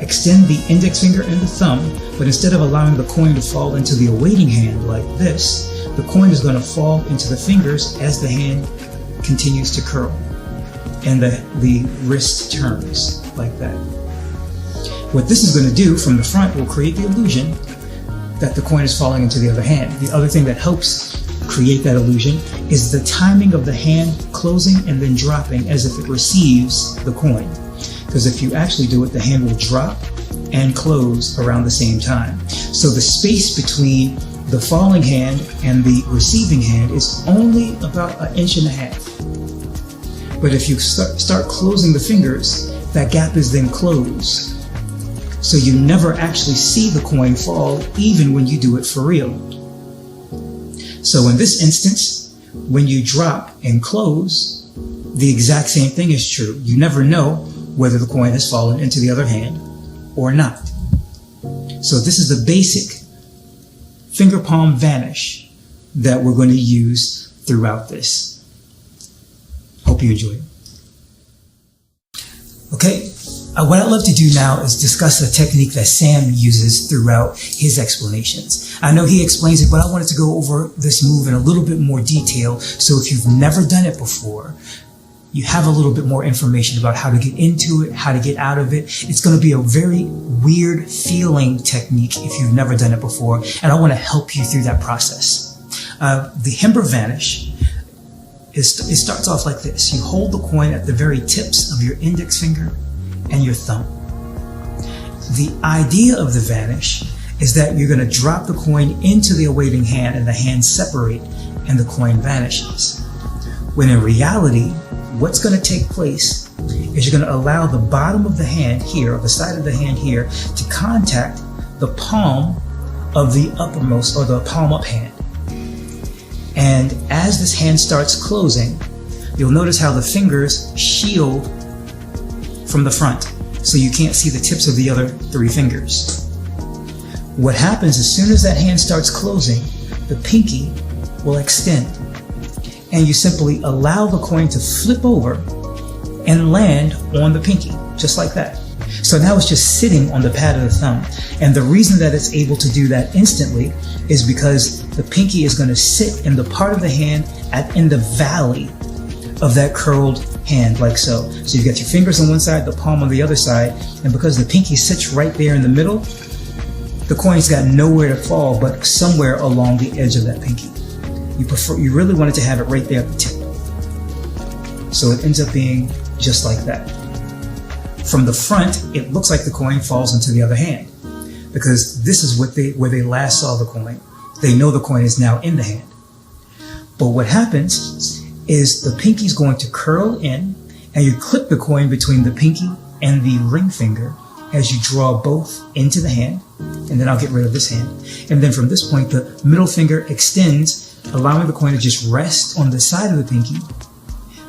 B: extend the index finger and the thumb, but instead of allowing the coin to fall into the awaiting hand like this, the coin is going to fall into the fingers as the hand continues to curl and the wrist turns like that. What this is going to do from the front will create the illusion that the coin is falling into the other hand. The other thing that helps create that illusion is the timing of the hand closing and then dropping as if it receives the coin. Because if you actually do it, the hand will drop and close around the same time. So the space between the falling hand and the receiving hand is only about 1.5 inches. But if you start closing the fingers, that gap is then closed. So you never actually see the coin fall, even when you do it for real. So in this instance, when you drop and close, the exact same thing is true. You never know whether the coin has fallen into the other hand or not. So this is the basic finger palm vanish that we're going to use throughout this. Hope you enjoy it. Okay, what I'd love to do now is discuss a technique that Sam uses throughout his explanations. I know he explains it, but I wanted to go over this move in a little bit more detail. So if you've never done it before, you have a little bit more information about how to get into it, how to get out of it. It's going to be a very weird feeling technique if you've never done it before, and I want to help you through that process. The Hember Vanish, it starts off like this. You hold the coin at the very tips of your index finger and your thumb. The idea of the vanish is that you're going to drop the coin into the awaiting hand and the hands separate and the coin vanishes. When in reality, what's going to take place is you're going to allow the bottom of the hand here, or the side of the hand here, to contact the palm of the uppermost, or the palm up hand. And as this hand starts closing, you'll notice how the fingers shield from the front, so you can't see the tips of the other 3 fingers. What happens as soon as that hand starts closing, the pinky will extend, and you simply allow the coin to flip over and land on the pinky, just like that. So now it's just sitting on the pad of the thumb. And the reason that it's able to do that instantly is because the pinky is going to sit in the part of the hand in the valley of that curled hand like so. So you've got your fingers on one side, the palm on the other side, and because the pinky sits right there in the middle, the coin's got nowhere to fall but somewhere along the edge of that pinky. You really wanted to have it right there at the tip. So it ends up being just like that. From the front, it looks like the coin falls into the other hand, because this is where they last saw the coin. They know the coin is now in the hand. But what happens is the pinky's going to curl in, and you clip the coin between the pinky and the ring finger as you draw both into the hand, and then I'll get rid of this hand. And then from this point, the middle finger extends, allowing the coin to just rest on the side of the pinky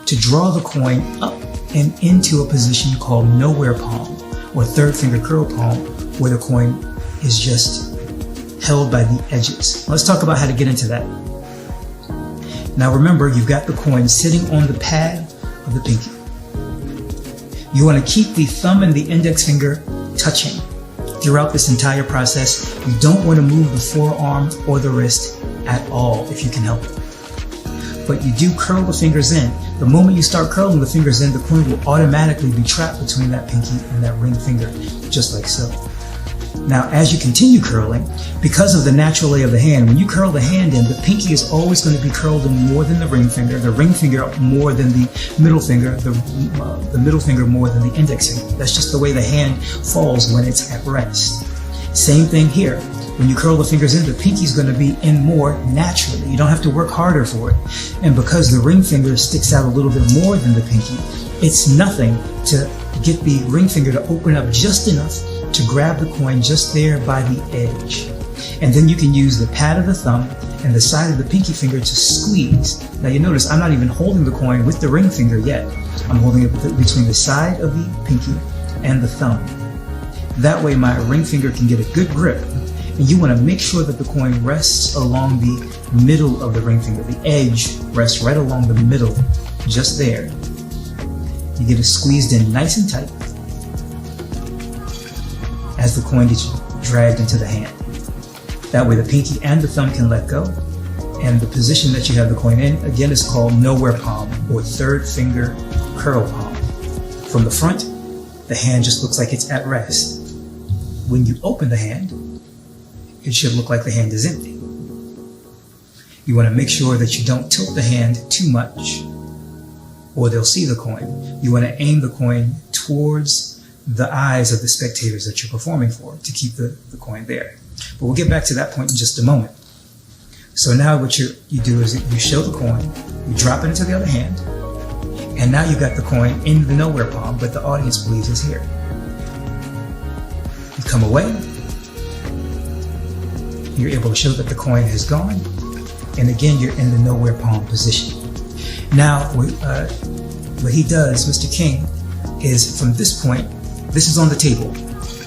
B: to draw the coin up and into a position called nowhere palm, or third finger curl palm, where the coin is just held by the edges. Let's talk about how to get into that. Now remember, you've got the coin sitting on the pad of the pinky. You want to keep the thumb and the index finger touching throughout this entire process. You don't want to move the forearm or the wrist at all if you can help it. But you do curl the fingers in. The moment you start curling the fingers in, the coin will automatically be trapped between that pinky and that ring finger, just like so. Now, as you continue curling, because of the natural lay of the hand, when you curl the hand in, the pinky is always going to be curled in more than the ring finger more than the middle finger, the middle finger more than the index finger. That's just the way the hand falls when it's at rest. Same thing here. When you curl the fingers in, the pinky's going to be in more naturally. You don't have to work harder for it. And because the ring finger sticks out a little bit more than the pinky, it's nothing to get the ring finger to open up just enough to grab the coin just there by the edge. And then you can use the pad of the thumb and the side of the pinky finger to squeeze. Now you notice I'm not even holding the coin with the ring finger yet. I'm holding it between the side of the pinky and the thumb. That way my ring finger can get a good grip. And you want to make sure that the coin rests along the middle of the ring finger. The edge rests right along the middle, just there. You get it squeezed in nice and tight as the coin gets dragged into the hand. That way the pinky and the thumb can let go, and the position that you have the coin in, again, is called nowhere palm, or third finger curl palm. From the front, the hand just looks like it's at rest. When you open the hand, it should look like the hand is empty. You want to make sure that you don't tilt the hand too much, or they'll see the coin. You want to aim the coin towards the eyes of the spectators that you're performing for to keep the coin there. But we'll get back to that point in just a moment. So now what you do is you show the coin, you drop it into the other hand, and now you've got the coin in the nowhere palm, but the audience believes it's here. You come away, you're able to show that the coin has gone, and again, you're in the nowhere palm position. Now, what he does, Mr. King, is from this point, this is on the table.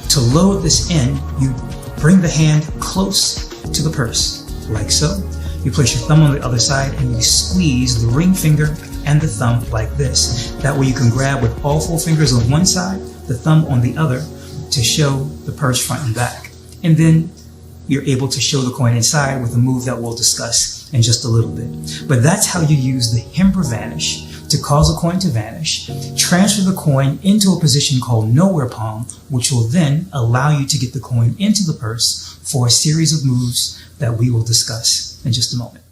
B: To load this in, you bring the hand close to the purse, like so. You place your thumb on the other side and you squeeze the ring finger and the thumb like this. That way you can grab with all four fingers on one side, the thumb on the other, to show the purse front and back. And then you're able to show the coin inside with a move that we'll discuss in just a little bit. But that's how you use the Hemper Vanish to cause a coin to vanish, transfer the coin into a position called nowhere palm, which will then allow you to get the coin into the purse for a series of moves that we will discuss in just a moment.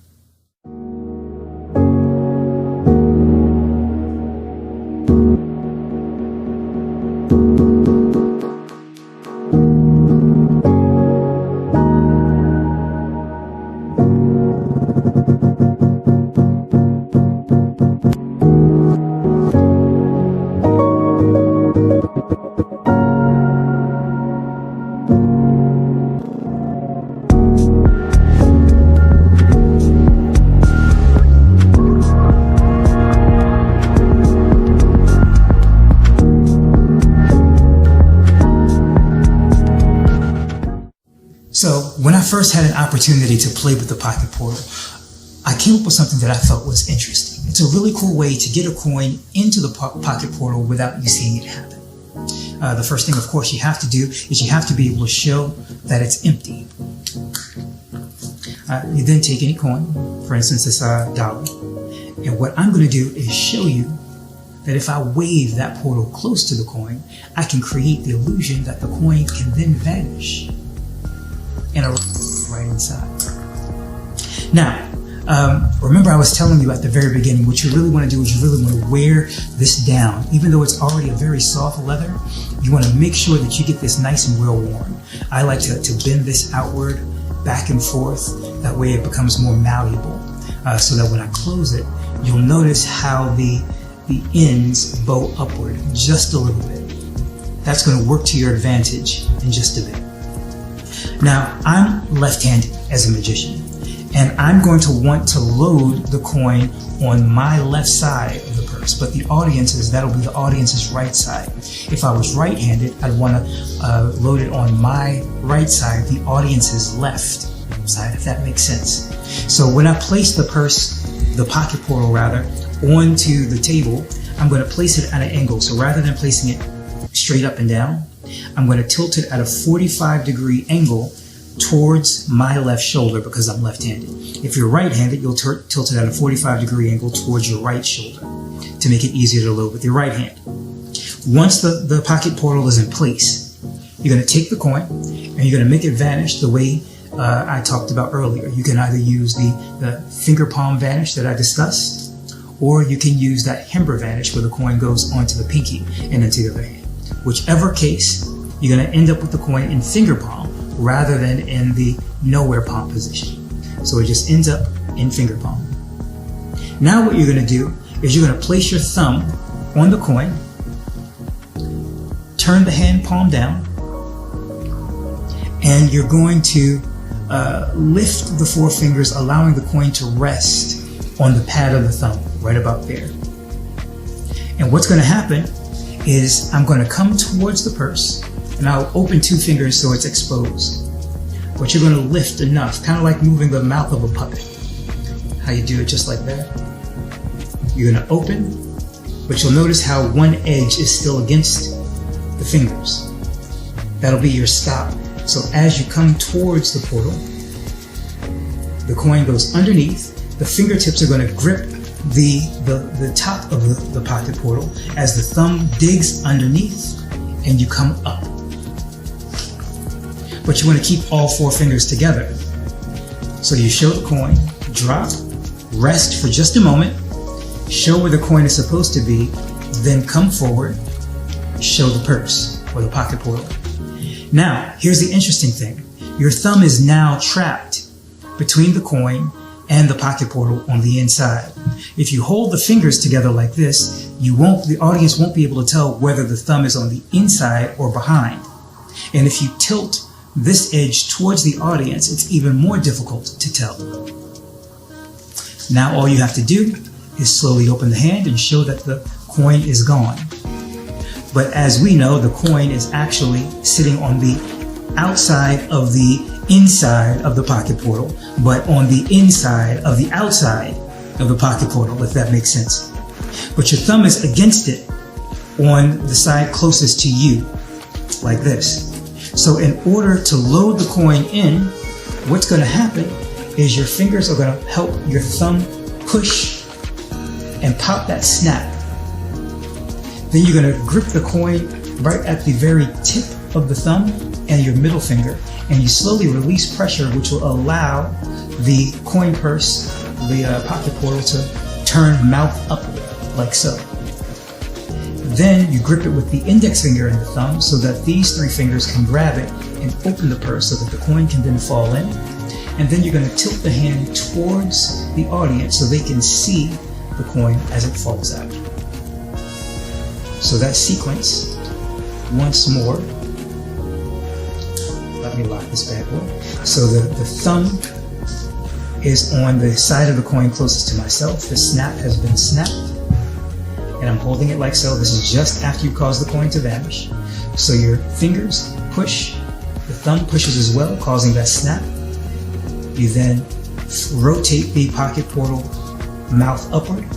B: So when I first had an opportunity to play with the Pocket Portal, I came up with something that I felt was interesting. It's a really cool way to get a coin into the Pocket Portal without you seeing it happen. The first thing, of course, you have to do is you have to be able to show that it's empty. You then take any coin, for instance, this $1, and what I'm going to do is show you that if I wave that portal close to the coin, I can create the illusion that the coin can then vanish and arrive right inside. Now, remember I was telling you at the very beginning, what you really want to do is you really want to wear this down. Even though it's already a very soft leather, you want to make sure that you get this nice and well worn. I like to bend this outward, back and forth. That way it becomes more malleable. So that when I close it, you'll notice how the ends bow upward just a little bit. That's going to work to your advantage in just a bit. Now, I'm left-handed as a magician, and I'm going to want to load the coin on my left side of the purse, but that'll be the audience's right side. If I was right-handed, I'd want to load it on my right side, the audience's left side, if that makes sense. So when I place the pocket portal onto the table, I'm going to place it at an angle. So rather than placing it straight up and down, I'm going to tilt it at a 45-degree angle towards my left shoulder because I'm left-handed. If you're right-handed, you'll tilt it at a 45-degree angle towards your right shoulder to make it easier to load with your right hand. Once the pocket portal is in place, you're going to take the coin and you're going to make it vanish the way I talked about earlier. You can either use the finger palm vanish that I discussed, or you can use that Hember vanish where the coin goes onto the pinky and into the other hand. Whichever case, you're going to end up with the coin in finger palm rather than in the nowhere palm position. So it just ends up in finger palm. Now what you're going to do is you're going to place your thumb on the coin, turn the hand palm down, and you're going to lift the four fingers, allowing the coin to rest on the pad of the thumb, right about there. And what's going to happen is I'm going to come towards the purse, and I'll open two fingers so it's exposed. But you're going to lift enough, kind of like moving the mouth of a puppet. How you do it just like that. You're going to open, but you'll notice how one edge is still against the fingers. That'll be your stop. So as you come towards the portal, the coin goes underneath. The fingertips are going to grip the top of the pocket portal as the thumb digs underneath and you come up. But you want to keep all four fingers together. So you show the coin, drop, rest for just a moment, show where the coin is supposed to be, then come forward, show the purse or the pocket portal. Now, here's the interesting thing. Your thumb is now trapped between the coin and the pocket portal on the inside. If you hold the fingers together like this, the audience won't be able to tell whether the thumb is on the inside or behind. And if you tilt this edge towards the audience, it's even more difficult to tell. Now all you have to do is slowly open the hand and show that the coin is gone. But as we know, the coin is actually sitting on the outside of the inside of the pocket portal, but on the inside of the outside of the pocket portal, if that makes sense. But your thumb is against it on the side closest to you, like this. So in order to load the coin in, what's going to happen is your fingers are going to help your thumb push and pop that snap. Then you're going to grip the coin right at the very tip of the thumb and your middle finger, and you slowly release pressure, which will allow the coin purse, the pocket portal, to turn mouth upward, like so. Then you grip it with the index finger and the thumb so that these three fingers can grab it and open the purse so that the coin can then fall in. And then you're going to tilt the hand towards the audience so they can see the coin as it falls out. So that sequence, once more, let me lock this bad boy. So the thumb is on the side of the coin closest to myself. The snap has been snapped, and I'm holding it like so. This is just after you cause the coin to vanish. So your fingers push, the thumb pushes as well, causing that snap. You then rotate the pocket portal mouth upward.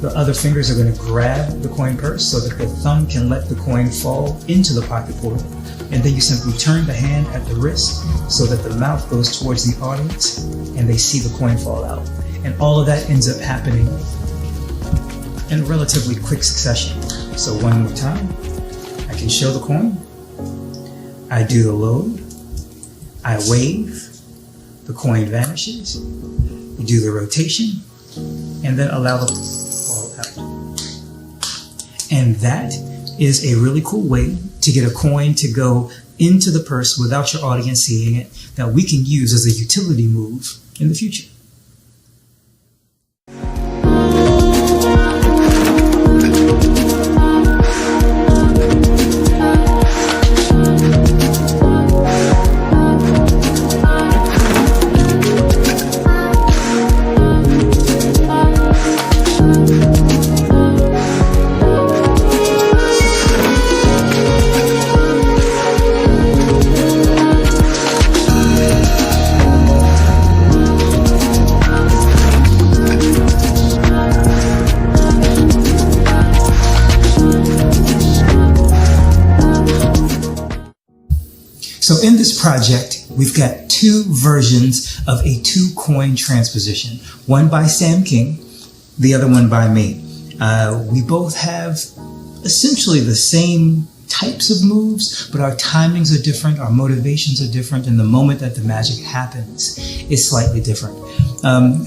B: The other fingers are going to grab the coin purse so that the thumb can let the coin fall into the pocket portal. And then you simply turn the hand at the wrist so that the mouth goes towards the audience and they see the coin fall out. And all of that ends up happening in relatively quick succession. So one more time, I can show the coin, I do the load, I wave, the coin vanishes, we do the rotation, and then allow the fall out. And that is a really cool way to get a coin to go into the purse without your audience seeing it, that we can use as a utility move in the future. So in this project, we've got two versions of a 2-coin transposition, one by Sam King, the other one by me. We both have essentially the same types of moves, but our timings are different, our motivations are different, and the moment that the magic happens is slightly different.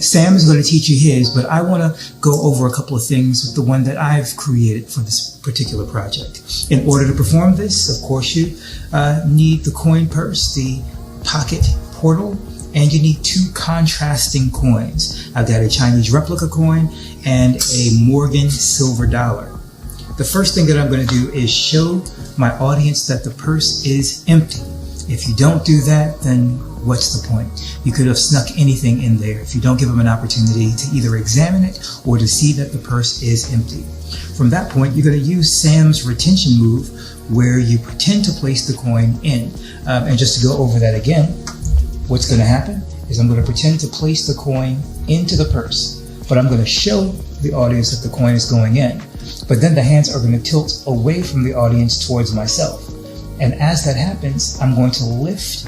B: Sam is going to teach you his, but I want to go over a couple of things with the one that I've created for this particular project. In order to perform this, of course, you need the coin purse, the pocket portal, and you need 2 contrasting coins. I've got a Chinese replica coin and a Morgan silver dollar. The first thing that I'm going to do is show my audience that the purse is empty. If you don't do that, then what's the point? You could have snuck anything in there if you don't give them an opportunity to either examine it or to see that the purse is empty. From that point, you're going to use Sam's retention move where you pretend to place the coin in. And just to go over that again, what's going to happen is I'm going to pretend to place the coin into the purse, but I'm going to show the audience that the coin is going in. But then the hands are going to tilt away from the audience towards myself. And as that happens, I'm going to lift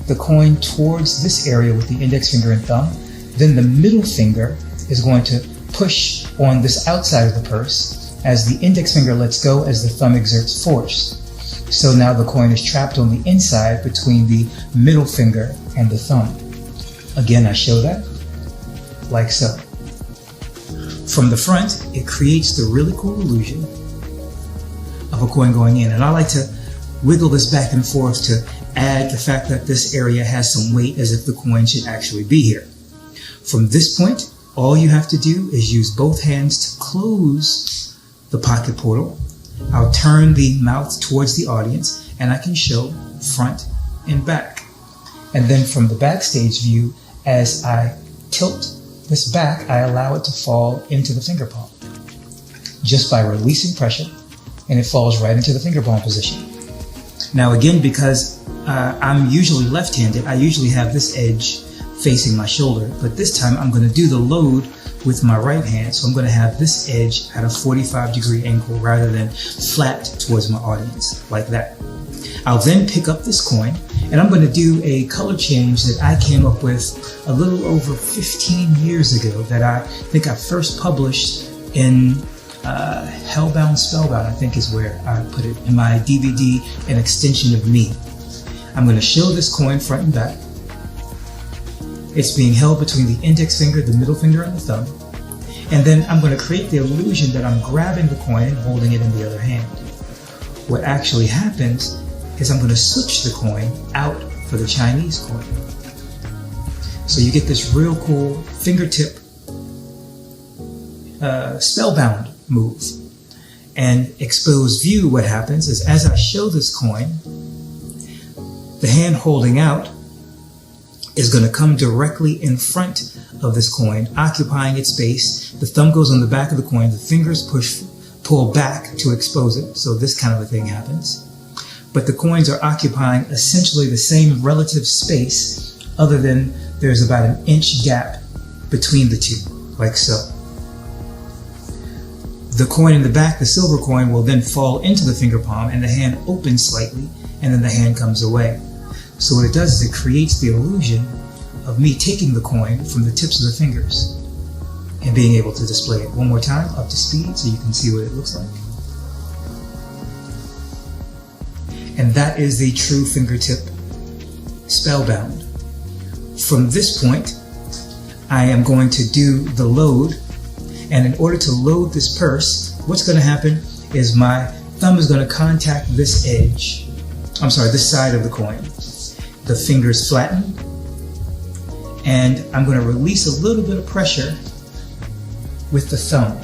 B: the coin towards this area with the index finger and thumb. Then the middle finger is going to push on this outside of the purse as the index finger lets go as the thumb exerts force. So now the coin is trapped on the inside between the middle finger and the thumb. Again, I show that like so. From the front, it creates the really cool illusion of a coin going in. And I like to wiggle this back and forth to add the fact that this area has some weight as if the coin should actually be here. From this point, all you have to do is use both hands to close the pocket portal. I'll turn the mouth towards the audience and I can show front and back. And then from the backstage view, as I tilt this back, I allow it to fall into the finger palm just by releasing pressure, and it falls right into the finger palm position. Now again, because I'm usually left-handed, I usually have this edge facing my shoulder, but this time I'm going to do the load with my right hand, so I'm going to have this edge at a 45-degree angle rather than flat towards my audience, like that. I'll then pick up this coin, and I'm going to do a color change that I came up with a little over 15 years ago that I think I first published in Hellbound Spellbound, I think is where I put it in my DVD, An Extension of Me. I'm going to show this coin front and back. It's being held between the index finger, the middle finger, and the thumb. And then I'm going to create the illusion that I'm grabbing the coin and holding it in the other hand. What actually happens is I'm going to switch the coin out for the Chinese coin. So you get this real cool fingertip spellbound move. And exposed view, what happens is as I show this coin, the hand holding out is going to come directly in front of this coin, occupying its space. The thumb goes on the back of the coin, the fingers pull back to expose it. So this kind of a thing happens. But the coins are occupying essentially the same relative space, other than there's about an inch gap between the two, like so. The coin in the back, the silver coin, will then fall into the finger palm and the hand opens slightly and then the hand comes away. So what it does is it creates the illusion of me taking the coin from the tips of the fingers. and being able to display it. One more time, up to speed, so you can see what it looks like. And that is the true fingertip spellbound. From this point, I am going to do the load, and in order to load this purse, what's going to happen is my thumb is going to contact this edge, this side of the coin. The fingers flatten, and I'm going to release a little bit of pressure with the thumb,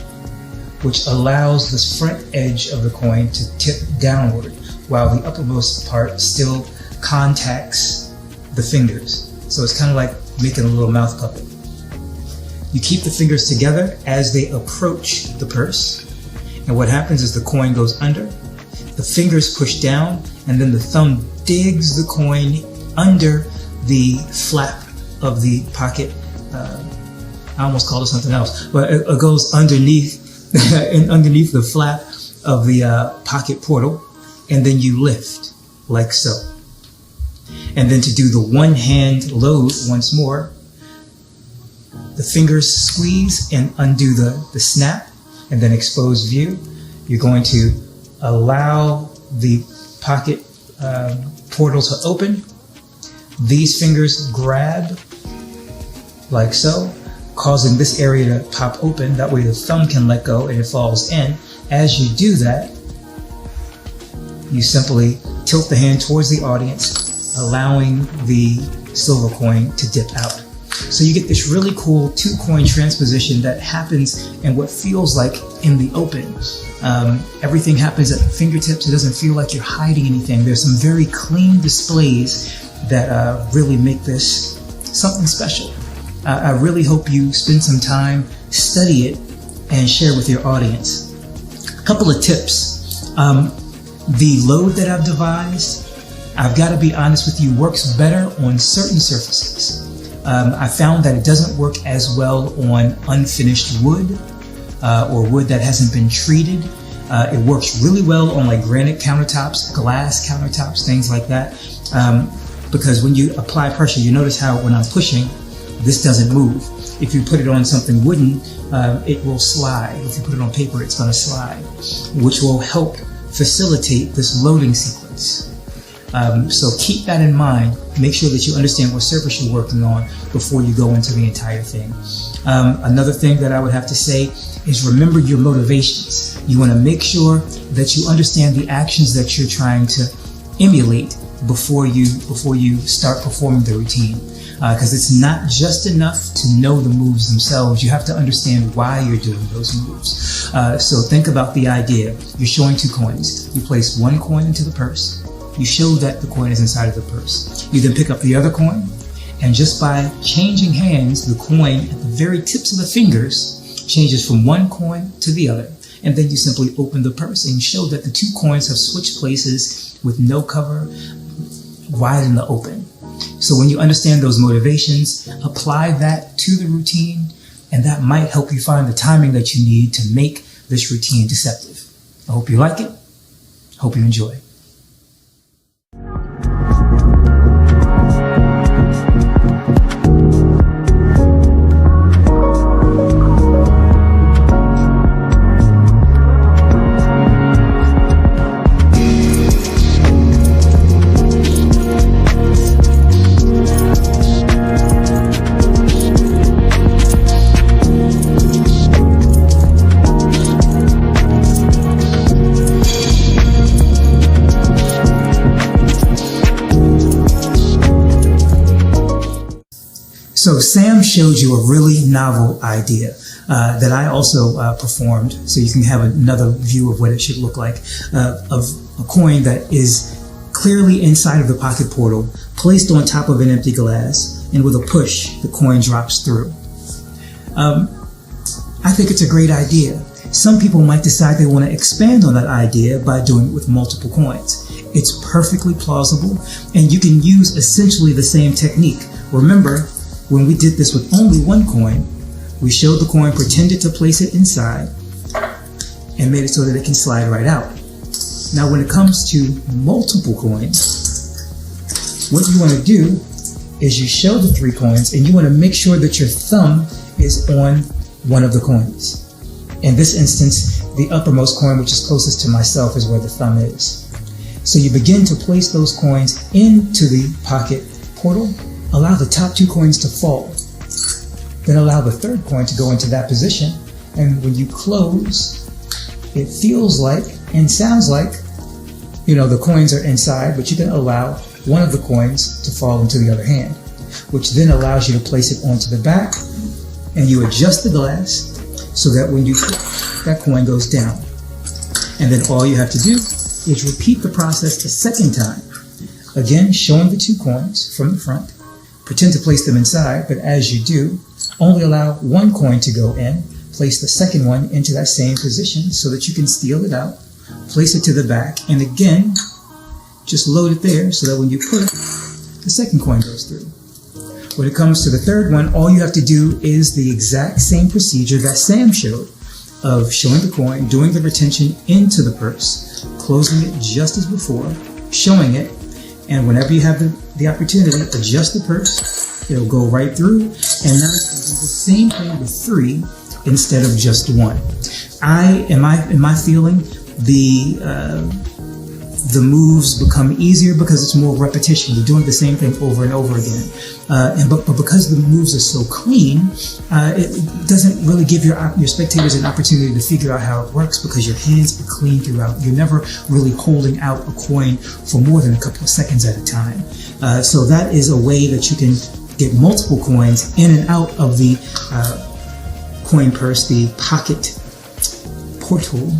B: which allows this front edge of the coin to tip downward while the uppermost part still contacts the fingers. So it's kind of like making a little mouth puppet. You keep the fingers together as they approach the purse, and what happens is the coin goes under, the fingers push down, and then the thumb digs the coin under the flap of the pocket. I almost called it something else, but it goes underneath underneath the flap of the pocket portal, and then you lift like so. And then to do the one hand load once more, the fingers squeeze and undo the snap, and then expose view. You're going to allow the pocket portal to open. These fingers grab like so, causing this area to pop open. That way the thumb can let go and it falls in. As you do that, you simply tilt the hand towards the audience, allowing the silver coin to dip out. So you get this really cool 2-coin transposition that happens in what feels like in the open. Everything happens at the fingertips. It doesn't feel like you're hiding anything. There's some very clean displays that really make this something special. I really hope you spend some time, study it, and share with your audience. A couple of tips. The load that I've devised, I've got to be honest with you, works better on certain surfaces. I found that it doesn't work as well on unfinished wood or wood that hasn't been treated. It works really well on like granite countertops, glass countertops, things like that. Because when you apply pressure, you notice how when I'm pushing, this doesn't move. If you put it on something wooden, it will slide. If you put it on paper, it's going to slide, which will help facilitate this loading sequence. So keep that in mind. Make sure that you understand what surface you're working on before you go into the entire thing. Another thing that I would have to say is remember your motivations. You want to make sure that you understand the actions that you're trying to emulate before you start performing the routine. Because it's not just enough to know the moves themselves. You have to understand why you're doing those moves. So think about the idea. You're showing 2 coins. You place one coin into the purse. You show that the coin is inside of the purse. You then pick up the other coin, and just by changing hands, the coin at the very tips of the fingers changes from one coin to the other. And then you simply open the purse and show that the 2 coins have switched places with no cover, wide in the open. So when you understand those motivations, apply that to the routine, and that might help you find the timing that you need to make this routine deceptive. I hope you like it. Hope you enjoy. So Sam showed you a really novel idea that I also performed, so you can have another view of what it should look like, of a coin that is clearly inside of the pocket portal, placed on top of an empty glass, and with a push, the coin drops through. I think it's a great idea. Some people might decide they want to expand on that idea by doing it with multiple coins. It's perfectly plausible, and you can use essentially the same technique. Remember, when we did this with only one coin, we showed the coin, pretended to place it inside, and made it so that it can slide right out. Now, when it comes to multiple coins, what you want to do is you show the 3 coins, and you want to make sure that your thumb is on one of the coins. In this instance, the uppermost coin, which is closest to myself, is where the thumb is. So you begin to place those coins into the pocket portal. Allow the top 2 coins to fall. Then allow the third coin to go into that position. And when you close, it feels like and sounds like, the coins are inside, but you can allow one of the coins to fall into the other hand, which then allows you to place it onto the back, and you adjust the glass so that when you click, that coin goes down. And then all you have to do is repeat the process a second time. Again, showing the 2 coins from the front. Pretend to place them inside, but as you do, only allow 1 coin to go in. Place the second one into that same position so that you can steal it out. Place it to the back, and again, just load it there so that when you put it, the second coin goes through. When it comes to the third one, all you have to do is the exact same procedure that Sam showed of showing the coin, doing the retention into the purse, closing it just as before, showing it, and whenever you have the opportunity, adjust the purse, it'll go right through, and now you can do the same thing with 3 instead of just 1. In my feeling, the moves become easier because it's more repetition. You're doing the same thing over and over again. But because the moves are so clean, it doesn't really give your spectators an opportunity to figure out how it works because your hands are clean throughout. You're never really holding out a coin for more than a couple of seconds at a time. So that is a way that you can get multiple coins in and out of the coin purse, the pocket portal,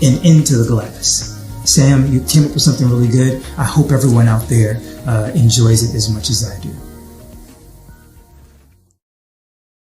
B: and into the glass. Sam, you came up with something really good. I hope everyone out there enjoys it as much as I do.